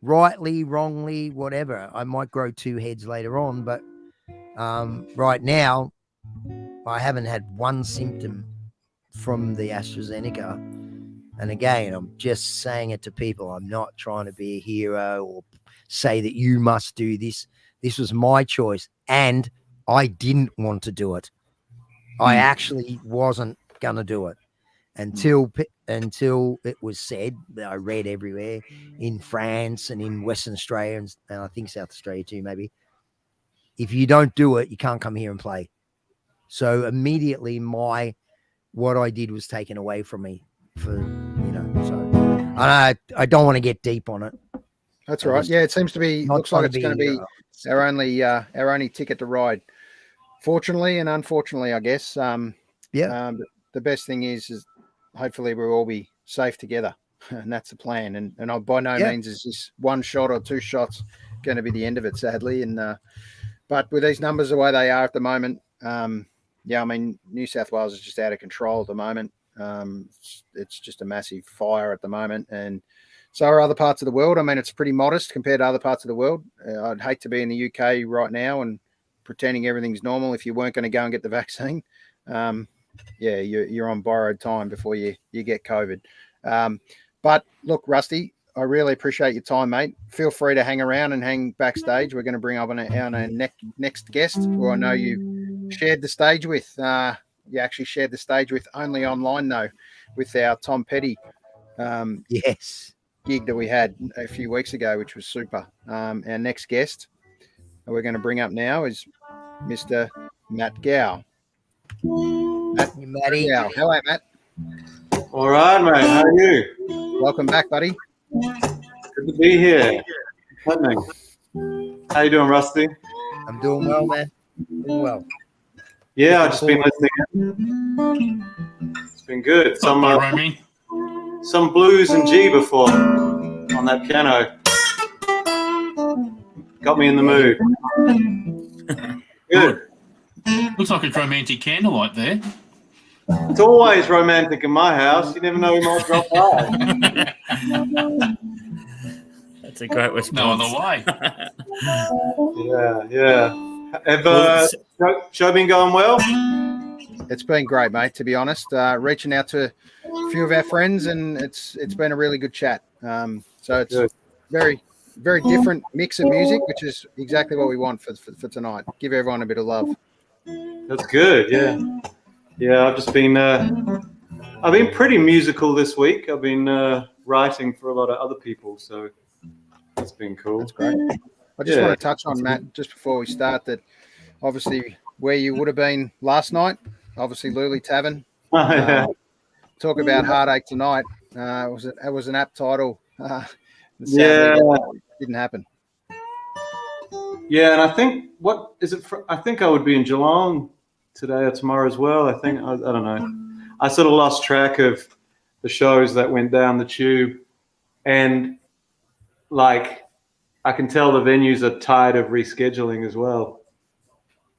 rightly, wrongly, whatever, I might grow two heads later on, but right now I haven't had one symptom from the AstraZeneca. And again, I'm just saying it to people. I'm not trying to be a hero or say that you must do this. This was my choice, and I didn't want to do it. I actually wasn't going to do it until it was said, that I read everywhere in France and in Western Australia and I think South Australia too, maybe. If you don't do it, you can't come here and play. So immediately what I did was taken away from me so I don't want to get deep on it. That's right. Yeah, it seems to be, looks like it's going to be our only ticket to ride. Fortunately and unfortunately, I guess. The best thing is hopefully we'll all be safe together, and that's the plan. And by no means is this one shot or two shots going to be the end of it, sadly. And but with these numbers the way they are at the moment, New South Wales is just out of control at the moment. It's just a massive fire at the moment, and so are other parts of the world. I mean, it's pretty modest compared to other parts of the world. I'd hate to be in the UK right now and pretending everything's normal if you weren't going to go and get the vaccine. You're on borrowed time before you get COVID. But look, Rusty, I really appreciate your time, mate. Feel free to hang around and hang backstage. We're going to bring up our next guest, who I know you shared the stage with. You actually shared the stage with only online, though, with our Tom Petty gig that we had a few weeks ago, which was super. Our next guest we're going to bring up now is Mr. Matt Gow. Matty. Hello, Matt. All right, mate. How are you? Welcome back, buddy. Good to be here. What's happening? How you doing, Rusty? I'm doing well, man. Doing well. Yeah, I've just been listening. It's been good. Some blues and G before on that piano. Got me in the mood. Good. Looks like it's romantic candlelight there. It's always romantic in my house. You never know who might drop by. That's a great response. No other way. Yeah. Have show been going well? It's been great, mate, to be honest. Reaching out to a few of our friends, and it's been a really good chat. So it's good. very, very different mix of music, which is exactly what we want for tonight. Give everyone a bit of love. That's good. Yeah. I've just been I've been pretty musical this week. I've been writing for a lot of other people, so that's been cool. That's great. I just want to touch on, Matt, just before we start, that obviously where you would have been last night, obviously Luley Tavern. Talk about heartache tonight. It was an apt title. Sadly, it didn't happen. Yeah, and I think I think I would be in Geelong today or tomorrow as well. I think I don't know. I sort of lost track of the shows that went down the tube, and like I can tell the venues are tired of rescheduling as well.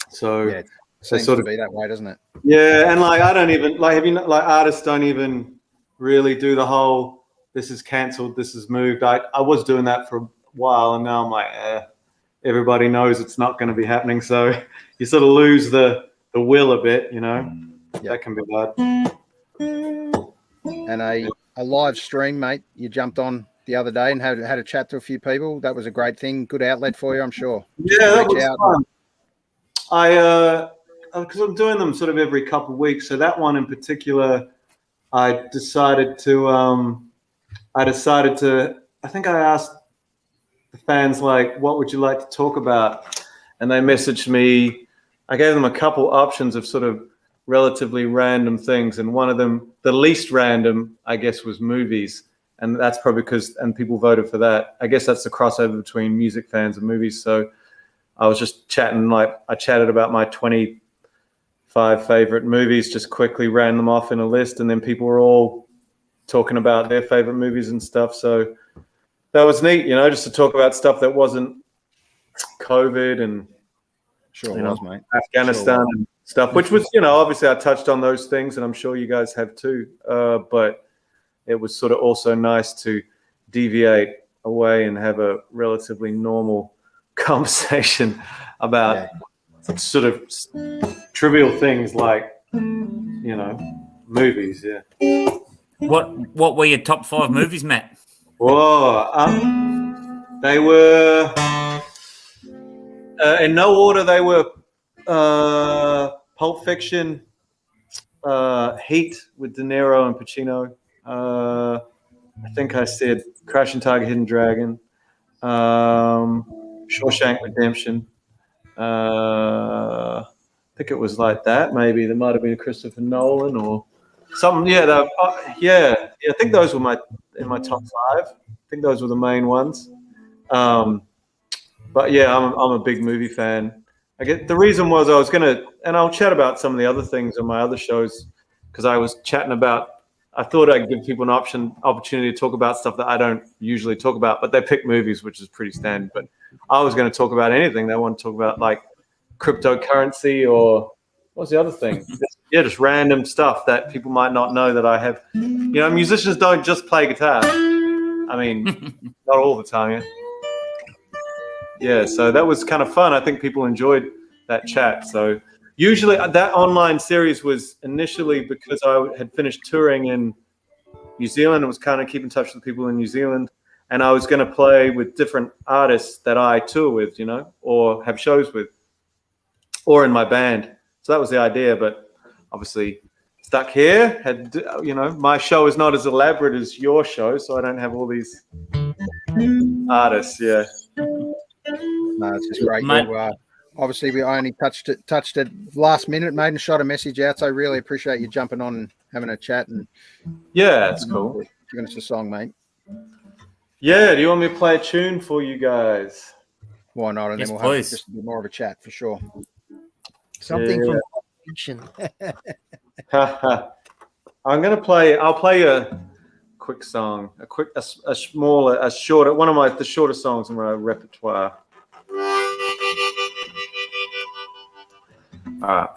So yeah, it seems to be that way, doesn't it? Yeah, and like I don't even artists don't even really do the whole this is cancelled, this is moved. I was doing that for a while, and now I'm like, everybody knows it's not going to be happening, so you sort of lose the will a bit, you know. That can be bad. And a live stream, mate, you jumped on the other day and had a chat to a few people. That was a great thing. Good outlet for you, I'm sure. Yeah, that was fun. Because I'm doing them sort of every couple of weeks. So that one in particular, I decided to, I think I asked the fans, like, what would you like to talk about? And they messaged me. I gave them a couple options of sort of relatively random things. And one of them, the least random, I guess, was movies. And that's probably and people voted for that. I guess that's the crossover between music fans and movies. So I was just chatting, I chatted about my 25 favorite movies, just quickly ran them off in a list. And then people were all talking about their favorite movies and stuff. So that was neat, just to talk about stuff that wasn't COVID and mate. Afghanistan and stuff, which was, obviously I touched on those things, and I'm sure you guys have too. But it was sort of also nice to deviate away and have a relatively normal conversation about sort of trivial things like, movies. Yeah. What were your top 5 movies, Matt? Whoa, they were in no order. They were Pulp Fiction, Heat with De Niro and Pacino. I think I said Crashing Tiger, Hidden Dragon, Shawshank Redemption. I think it was like that. Maybe there might have been a Christopher Nolan or something. Yeah, I think those were in my top 5. I think those were the main ones. But yeah, I'm a big movie fan. The reason was I was gonna, and I'll chat about some of the other things on my other shows, because I was chatting about. I thought I'd give people an opportunity to talk about stuff that I don't usually talk about, but they pick movies, which is pretty standard. But I was going to talk about anything. They want to talk about like cryptocurrency or what's the other thing? Just random stuff that people might not know that I have. Musicians don't just play guitar. I mean, not all the time. Yeah. So that was kind of fun. I think people enjoyed that chat. So usually that online series was initially because I had finished touring in New Zealand and was kind of keeping in touch with people in New Zealand. And I was going to play with different artists that I tour with, or have shows with, or in my band. So that was the idea. But obviously stuck here, my show is not as elaborate as your show, so I don't have all these artists. Yeah. No, it's just great. Obviously, we only touched it last minute, made and shot a message out. So I really appreciate you jumping on and having a chat. And yeah, it's cool. Giving us a song, mate. Yeah, do you want me to play a tune for you guys? Why not? And then we'll have just a bit more of a chat for sure. Something from fiction. I'll play a quick song, a shorter, one of the shorter songs in my repertoire. All right.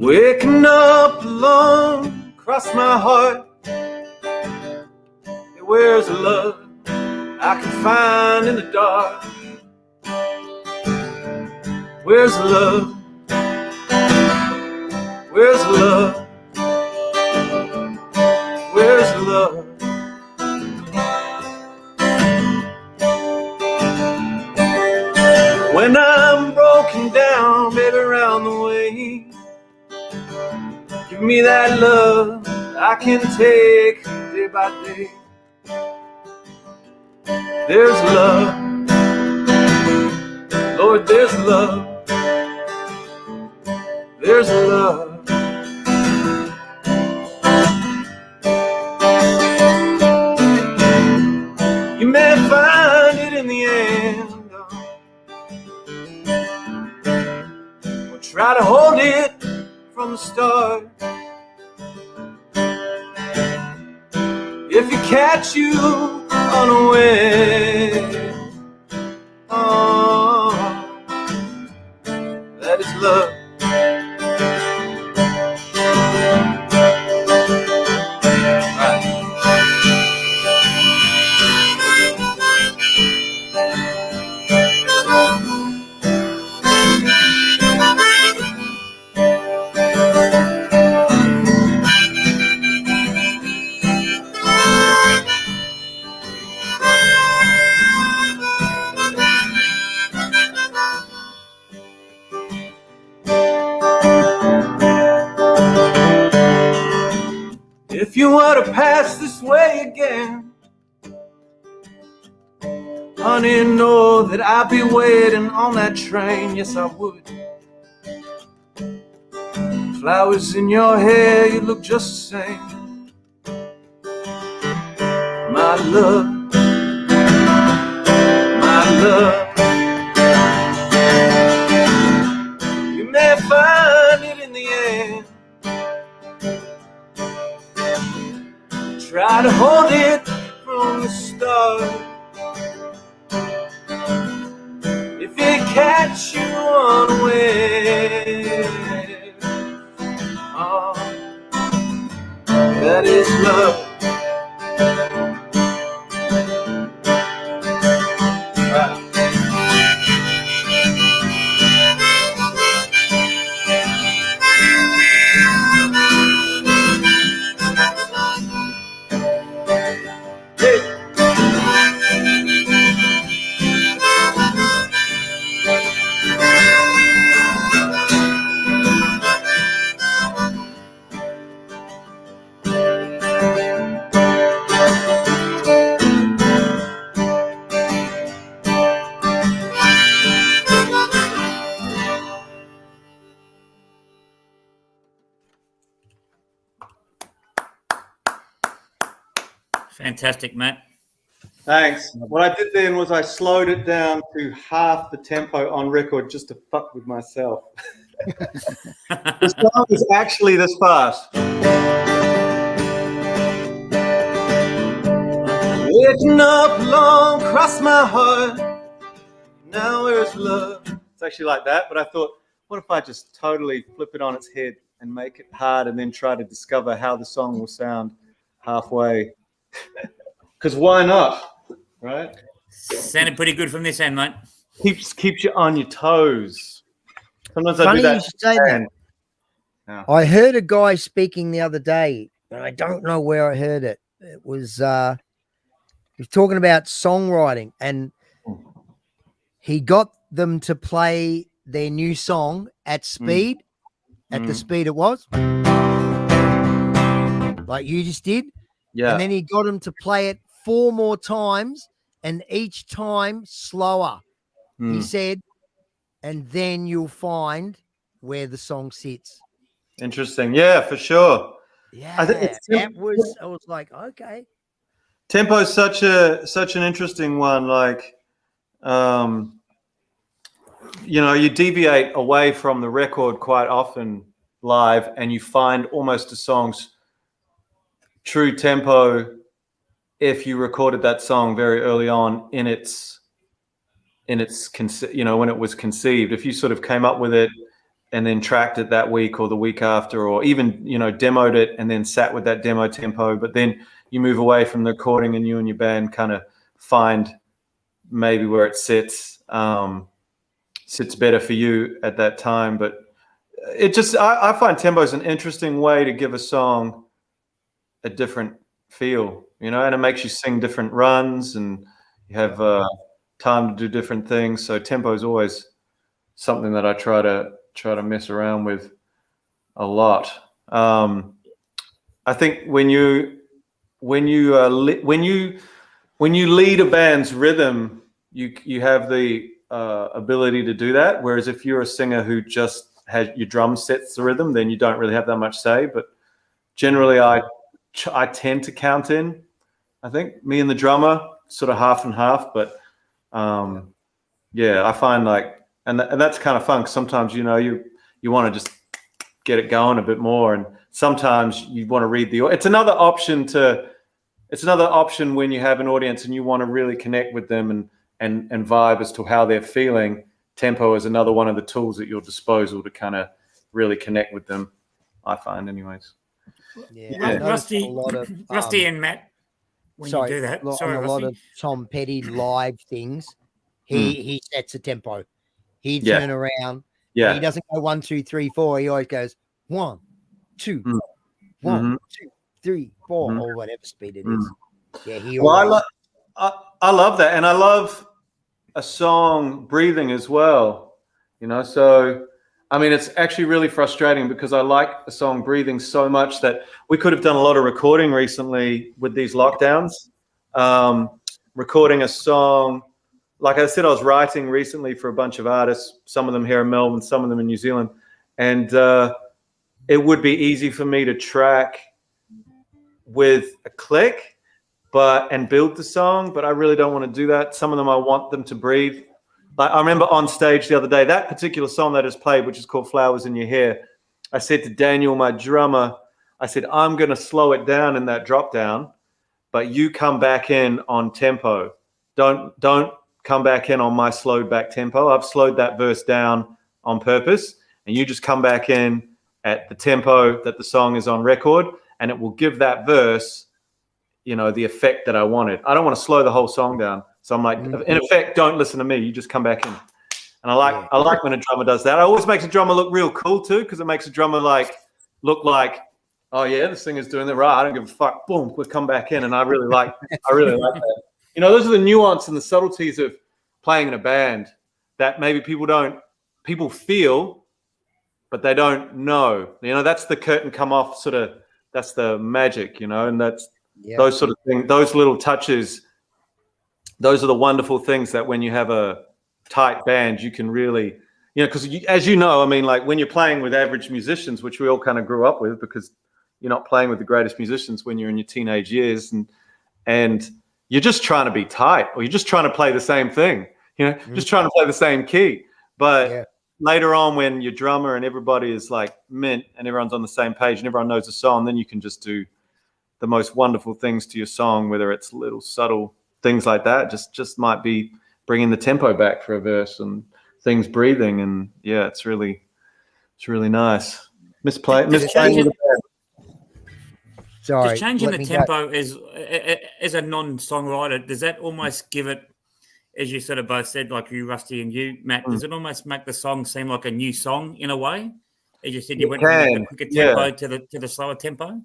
Waking up alone, cross my heart. Where's the love I can find in the dark? Where's the love? Where's the love? Give me that love I can take day by day. There's love, Lord, there's love. There's love. You may find it in the end. We'll try to hold it from the start. If you catch you unaware, oh, that is love. If you were to pass this way again, honey, know that I'd be waiting on that train. Yes, I would. Flowers in your hair, you look just the same. My love, my love. You may find it in the end. Try to hold it from the start. If it catch you unaware, oh, that is love. Fantastic, Matt. Thanks. What I did then was I slowed it down to half the tempo on record just to fuck with myself. The song is actually this fast. Waking up long across my heart. Now where's love? It's actually like that, but I thought, what if I just totally flip it on its head and make it hard and then try to discover how the song will sound halfway? Because why not? Right? Sounded pretty good from this end, mate. Keeps you on your toes. Sometimes Funny I do that. you should say that. Yeah. I heard a guy speaking the other day, and I don't know where I heard it. It was he was talking about songwriting, and he got them to play their new song at speed, at the speed it was, like you just did. Yeah. And then he got them to play it 4 more times, and each time slower. He said, and then you'll find where the song sits. Interesting. Yeah, for sure. Yeah, I think I was like, okay. Tempo is such an interesting one. Like, you deviate away from the record quite often live, and you find almost a song's true tempo if you recorded that song very early on in its when it was conceived. If you sort of came up with it and then tracked it that week or the week after, or even demoed it and then sat with that demo tempo, but then you move away from the recording and you and your band kind of find maybe where it sits better for you at that time. But it just I find tempo is an interesting way to give a song a different feel, and it makes you sing different runs and you have time to do different things. So tempo is always something that I try to mess around with. a lot. I think when you lead a band's rhythm, you have the ability to do that. Whereas if you're a singer who just has your drum sets the rhythm, then you don't really have that much say. But generally, I tend to count in. I think me and the drummer sort of half and half. But yeah, I find like, and that's kind of fun. 'Cause sometimes you want to just get it going a bit more, and sometimes you want to read it's another option when you have an audience and you want to really connect with them and vibe as to how they're feeling. Tempo is another one of the tools at your disposal to kind of really connect with them, I find anyways. Yeah. Rusty and Matt, when you do that, on a lot of Tom Petty live things, he sets a tempo. He turn around. Yeah. He doesn't go 1, 2, 3, 4. He always goes 1, 2, 1, 2, 3, 4, or whatever speed it is. Yeah, I love that, and I love a song breathing as well. So I mean, it's actually really frustrating because I like a song breathing so much that we could have done a lot of recording recently with these lockdowns. Recording a song. Like I said, I was writing recently for a bunch of artists, some of them here in Melbourne, some of them in New Zealand. And it would be easy for me to track with a click and build the song, but I really don't want to do that. Some of them, I want them to breathe. Like I remember on stage the other day, that particular song that is played, which is called Flowers in Your Hair, I said to Daniel, my drummer, I said, I'm going to slow it down in that drop down, but you come back in on tempo. Don't come back in on my slowed back tempo. I've slowed that verse down on purpose, and you just come back in at the tempo that the song is on record, and it will give that verse, the effect that I wanted. I don't want to slow the whole song down. So I'm like, in effect, don't listen to me. You just come back in. And I like when a drummer does that. It always makes a drummer look real cool too, because it makes a drummer look like, oh yeah, this thing is doing it right. I don't give a fuck. Boom, we'll come back in. And I really like that. Those are the nuance and the subtleties of playing in a band that maybe people feel, but they don't know. That's the curtain come off sort of, that's the magic, and that's those sort of things, those little touches. Those are the wonderful things that when you have a tight band, you can really, because as I mean, like when you're playing with average musicians, which we all kind of grew up with, because you're not playing with the greatest musicians when you're in your teenage years, and you're just trying to be tight, or you're just trying to play the same thing, just trying to play the same key. But later on, when your drummer and everybody is like mint and everyone's on the same page and everyone knows the song, then you can just do the most wonderful things to your song, whether it's little subtle things like that. Just might be bringing the tempo back for a verse and things breathing, and it's really nice. Misplaying with the band. Sorry, just changing the tempo as a non-songwriter, does that almost give it, as you sort of both said, like you, Rusty, and you, Matt, does it almost make the song seem like a new song in a way? As you said, you went from the quicker tempo to the slower tempo.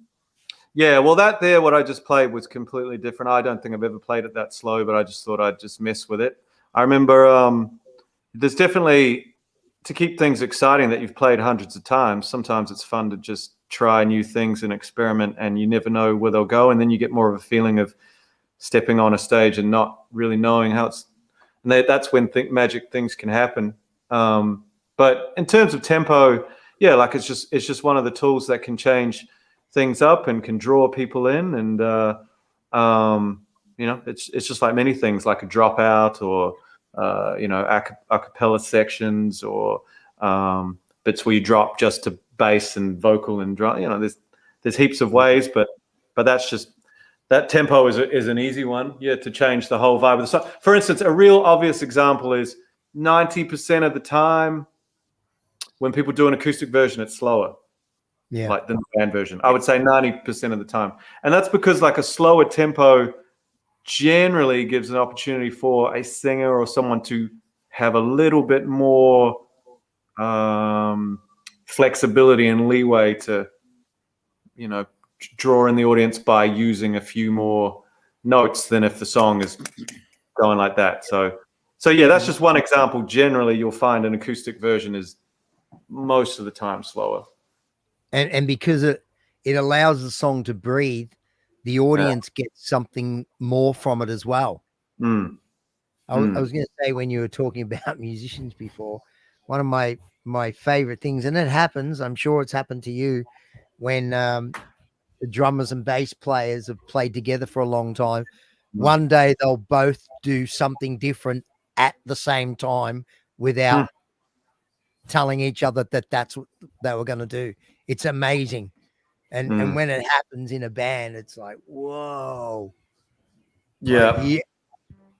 Yeah, well, what I just played was completely different. I don't think I've ever played it that slow, but I just thought I'd just mess with it. I remember there's definitely, to keep things exciting that you've played hundreds of times, sometimes it's fun to just try new things and experiment, and you never know where they'll go. And then you get more of a feeling of stepping on a stage and not really knowing how it's, and that's when magic things can happen. But in terms of tempo, like it's just one of the tools that can change things up and can draw people in, and it's just like many things, like a dropout or a cappella sections or bits where you drop just to bass and vocal and drum. There's heaps of ways, but that's just, that tempo is an easy one, to change the whole vibe of the song. For instance, a real obvious example is 90% of the time when people do an acoustic version, it's slower. Like the band version. I would say 90% of the time. And that's because like a slower tempo generally gives an opportunity for a singer or someone to have a little bit more flexibility and leeway to, draw in the audience by using a few more notes than if the song is going like that. So that's just one example. Generally, you'll find an acoustic version is most of the time slower. and because it allows the song to breathe, the audience gets something more from it as well. I was going to say, when you were talking about musicians before, one of my favorite things, and it happens, I'm sure it's happened to you, when the drummers and bass players have played together for a long time. One day they'll both do something different at the same time without telling each other that that's what they were going to do. It's amazing. And when it happens in a band, it's like, whoa. Yeah. Like,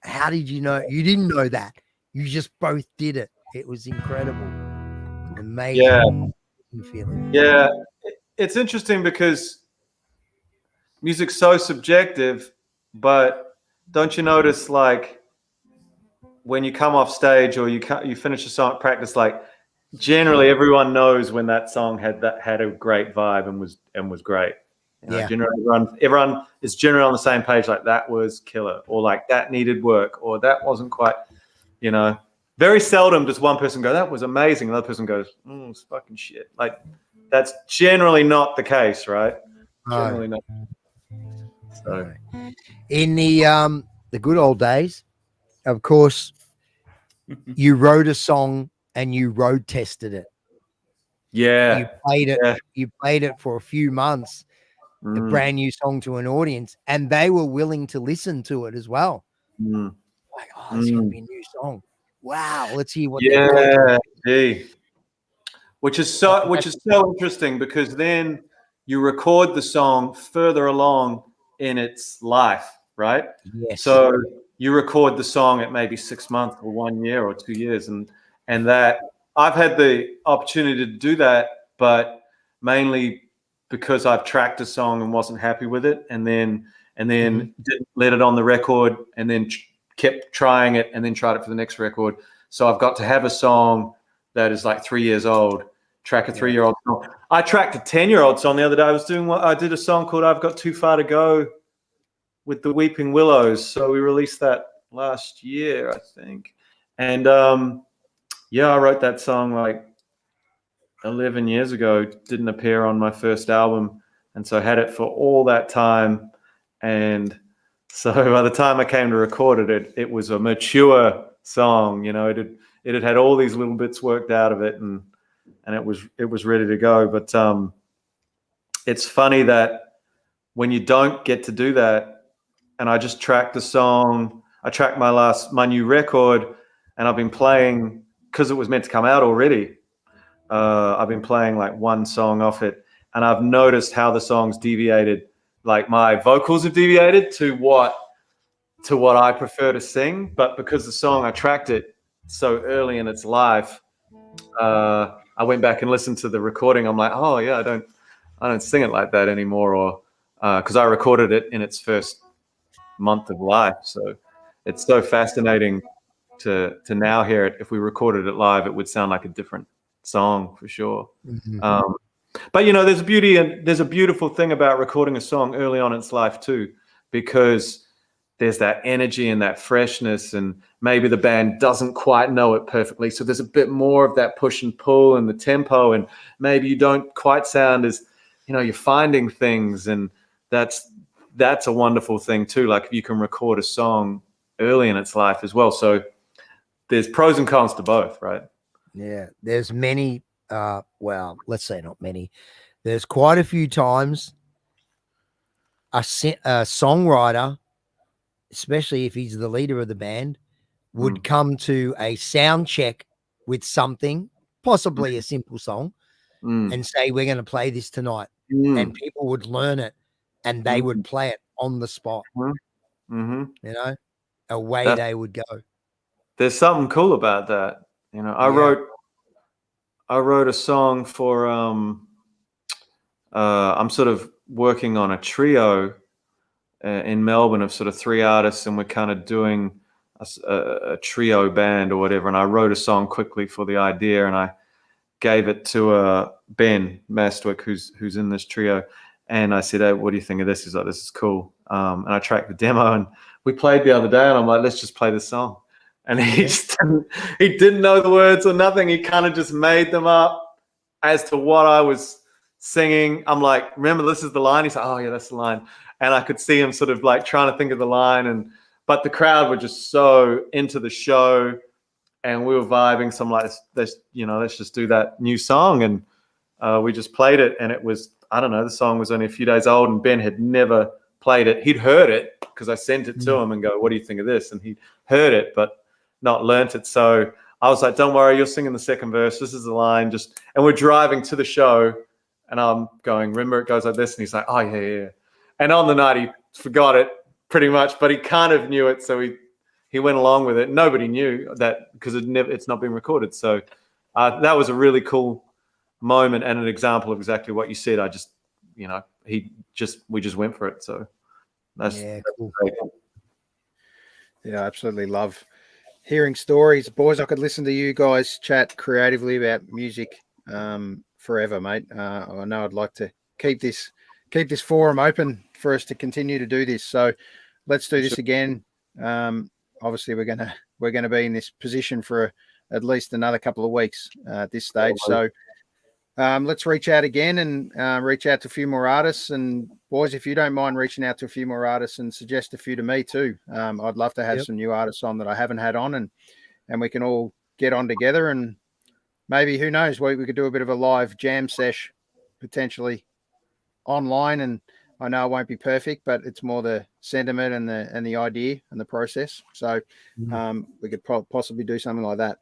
how did you know? You didn't know that. You just both did it. It was incredible. Amazing feeling. Yeah. It's interesting because music's so subjective, but don't you notice, like, when you come off stage or you finish a song at practice, like, generally everyone knows when that song had a great vibe and was great. You know, generally everyone is generally on the same page, like, that was killer, or like, that needed work, or that wasn't quite, you know. Very seldom does one person go, that was amazing, and the other person goes, it's fucking shit. Like, that's generally not the case, right? Generally not. So in the good old days, of course, you wrote a song and you road tested it. Yeah. You played it. Yeah. You played it for a few months, the brand new song to an audience, and they were willing to listen to it as well. Like, oh, it's going to be a new song. Wow, let's hear what. Which is so interesting, because then you record the song further along in its life, right? Yes. So you record the song at maybe 6 months or 1 year or 2 years, and that I've had the opportunity to do that, but mainly because I've tracked a song and wasn't happy with it, and then didn't let it on the record, and then kept trying it, and then tried it for the next record. So I've got to have a song that is like 3 years old, track a 3-year-old song. I tracked a 10-year-old song the other day. I did a song called I've Got Too Far to Go with the Weeping Willows. So we released that last year, I think. And I wrote that song like 11 years ago. Didn't appear on my first album, and so I had it for all that time. And so by the time I came to record it, it was a mature song. You know, it had all these little bits worked out of it, and it was ready to go. But it's funny that when you don't get to do that, and I just tracked the song, I tracked my new record, and I've been playing, because it was meant to come out already. I've been playing like one song off it, and I've noticed how the song's deviated. Like, my vocals have deviated to what I prefer to sing, but because the song, I tracked it so early in its life, I went back and listened to the recording. I'm like, oh yeah, I don't sing it like that anymore, or because I recorded it in its first month of life. So it's so fascinating to now hear it. If we recorded it live, it would sound like a different song for sure. But you know, there's a beautiful thing about recording a song early on in its life too, because there's that energy and that freshness, and maybe the band doesn't quite know it perfectly, so there's a bit more of that push and pull and the tempo, and maybe you don't quite sound as, you know, you're finding things, and that's a wonderful thing too. Like, if you can record a song early in its life as well. So there's pros and cons to both, right? Yeah, there's many, well, let's say not many. There's quite a few times a songwriter, especially if he's the leader of the band, would come to a sound check with something, possibly a simple song, and say, we're going to play this tonight. And people would learn it, and they would play it on the spot. You know, away they would go. There's something cool about that. You know, I wrote a song for I'm sort of working on a trio in Melbourne of sort of 3 artists, and we're kind of doing a trio band or whatever. And I wrote a song quickly for the idea, and I gave it to Ben Mastwick, who's in this trio. And I said, hey, what do you think of this? He's like, this is cool. And I tracked the demo, and we played the other day, and I'm like, let's just play this song. And he didn't know the words or nothing. He kind of just made them up as to what I was singing. I'm like, remember, this is the line. He's like, oh yeah, that's the line. And I could see him sort of like trying to think of the line, but the crowd were just so into the show, and we were vibing. So I'm like, let's just do that new song, and we just played it. And it was, I don't know, the song was only a few days old, and Ben had never played it. He'd heard it because I sent it to him and go, what do you think of this? And he'd heard it, but not learnt it. So I was like, don't worry, you're singing the second verse. This is the line. And we're driving to the show, and I'm going, remember, it goes like this. And he's like, oh, yeah. And on the night, he forgot it pretty much, but he kind of knew it. So he went along with it. Nobody knew that because it's not been recorded. So that was a really cool moment and an example of exactly what you said. We just went for it. So that's cool. Yeah, I absolutely love hearing stories. Boys, I could listen to you guys chat creatively about music forever, mate. I know I'd like to keep this forum open for us to continue to do this. So let's do this again. Obviously, we're gonna be in this position for at least another couple of weeks at this stage. So let's reach out again and reach out to a few more artists. And boys, if you don't mind reaching out to a few more artists and suggest a few to me too. I'd love to have some new artists on that I haven't had on, and we can all get on together, and maybe, who knows, we could do a bit of a live jam sesh potentially online. And I know it won't be perfect, but it's more the sentiment and the idea and the process. So we could possibly do something like that.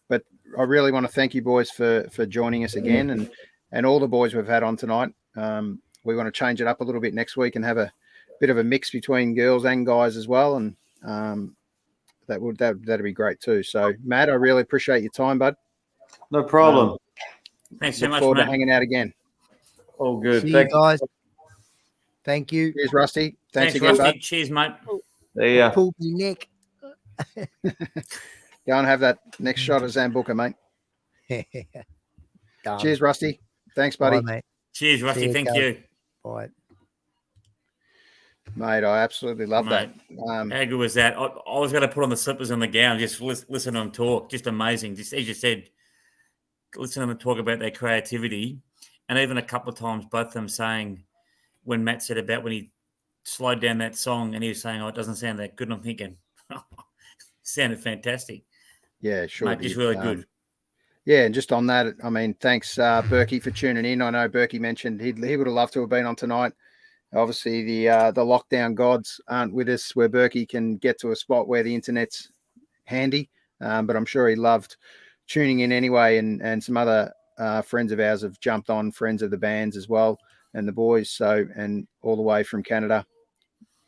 But I really want to thank you boys for joining us again, and all the boys we've had on tonight. We want to change it up a little bit next week and have a bit of a mix between girls and guys as well. And that'd be great too. So Matt, I really appreciate your time, bud. No problem. Thanks so much, forward mate. to hanging out again. All good. See you guys. Thank you. Cheers, Rusty. Thanks again, Rusty. bud. Cheers, mate. See ya. Pulled my neck. Go and have that next shot of Zambuca, mate. Done. Cheers, Rusty. Thanks, buddy. Bye, mate. Cheers, Rusty. See you, Thank guys. you. Bye. Mate, I absolutely love Mate, that. how good was that? I was going to put on the slippers and the gown, just listen to them talk. Just amazing. Just as you said, listen to them talk about their creativity. And even a couple of times, both of them saying, when Matt said about when he slowed down that song and he was saying, oh, it doesn't sound that good. And I'm thinking, sounded fantastic. Yeah, sure. Mate, just really good. Yeah, and just on that, I mean, thanks, Berkey, for tuning in. I know Berkey mentioned he would have loved to have been on tonight. Obviously, the lockdown gods aren't with us, where Berkey can get to a spot where the internet's handy. But I'm sure he loved tuning in anyway. And some other friends of ours have jumped on, friends of the bands as well, and the boys. So, and all the way from Canada.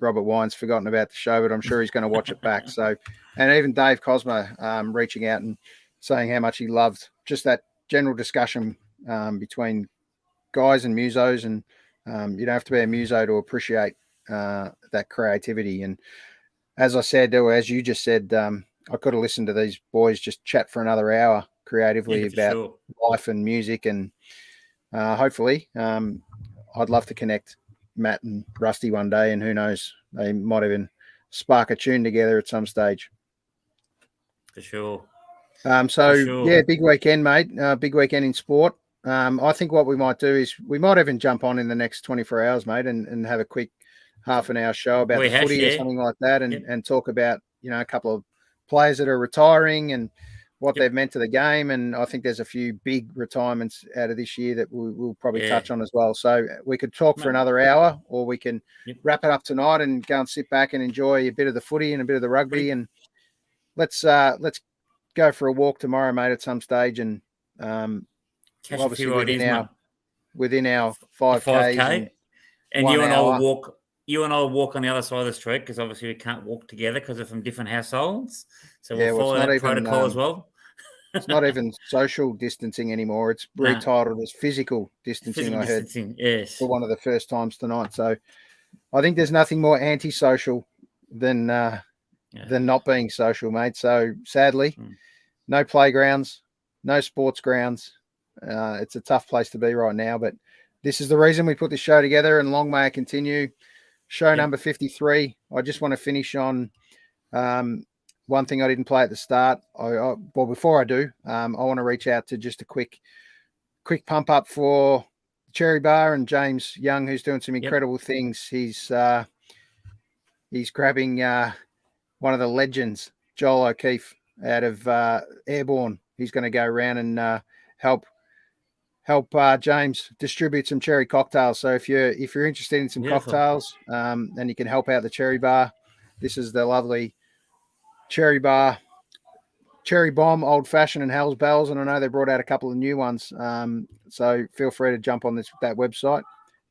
Robert Wine's forgotten about the show, but I'm sure he's going to watch it back. So, and even Dave Cosma reaching out and saying how much he loved just that general discussion between guys and musos. And you don't have to be a muso to appreciate that creativity. And as I said, or as you just said, I could have listened to these boys just chat for another hour creatively about life and music. And hopefully I'd love to connect Matt and Rusty one day, and who knows, they might even spark a tune together at some stage. For sure. Yeah, big weekend, mate. Big weekend in sport. I think what we might do is we might even jump on in the next 24 hours, mate, and have a quick half an hour show about the footy or something like that, and talk about, a couple of players that are retiring and what they've meant to the game. And I think there's a few big retirements out of this year that we'll probably touch on as well. So we could talk for another hour, or we can wrap it up tonight and go and sit back and enjoy a bit of the footy and a bit of the rugby. And let's go for a walk tomorrow, mate, at some stage. And obviously within our 5K. And you and I will walk. You and I will walk on the other side of the street, because obviously we can't walk together because we're from different households. So we'll follow that protocol as well. It's not even social distancing anymore. It's retitled as physical distancing, I heard, for one of the first times tonight. So I think there's nothing more antisocial than not being social, mate. So sadly, no playgrounds, no sports grounds. It's a tough place to be right now, but this is the reason we put this show together, and long may it continue. Show number 53. I just want to finish on one thing I didn't play at the start. Before I do, I want to reach out to just a quick quick pump up for Cherry Bar and James Young, who's doing some incredible things. He's grabbing one of the legends, Joel O'Keefe, out of Airborne. He's going to go around and help James distribute some cherry cocktails. So if you're interested in some cocktails and you can help out the Cherry Bar, this is the lovely Cherry Bar, Cherry Bomb, Old Fashioned, and Hell's Bells. And I know they brought out a couple of new ones. So feel free to jump on that website,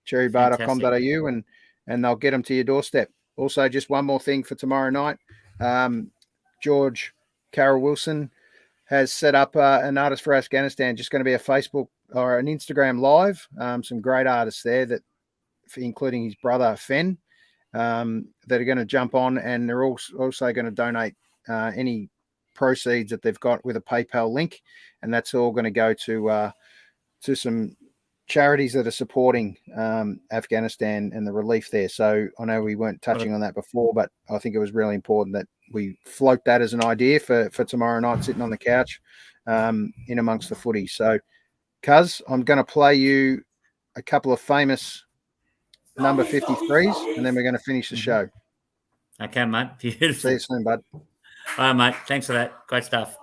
cherrybar.com.au, and they'll get them to your doorstep. Also, just one more thing for tomorrow night. George Carroll Wilson has set up an Artist for Afghanistan, just going to be a Facebook or an Instagram live. Some great artists there, that, including his brother Fen, that are going to jump on, and they're also going to donate any proceeds that they've got with a PayPal link, and that's all going to go to some charities that are supporting Afghanistan and the relief there. So I know we weren't touching on that before, but I think it was really important that we float that as an idea for tomorrow night, sitting on the couch in amongst the footy. So, Cuz, I'm going to play you a couple of famous number 53s, and then we're going to finish the show. Okay, mate. Beautiful. See you soon, bud. All right, mate. Thanks for that. Great stuff.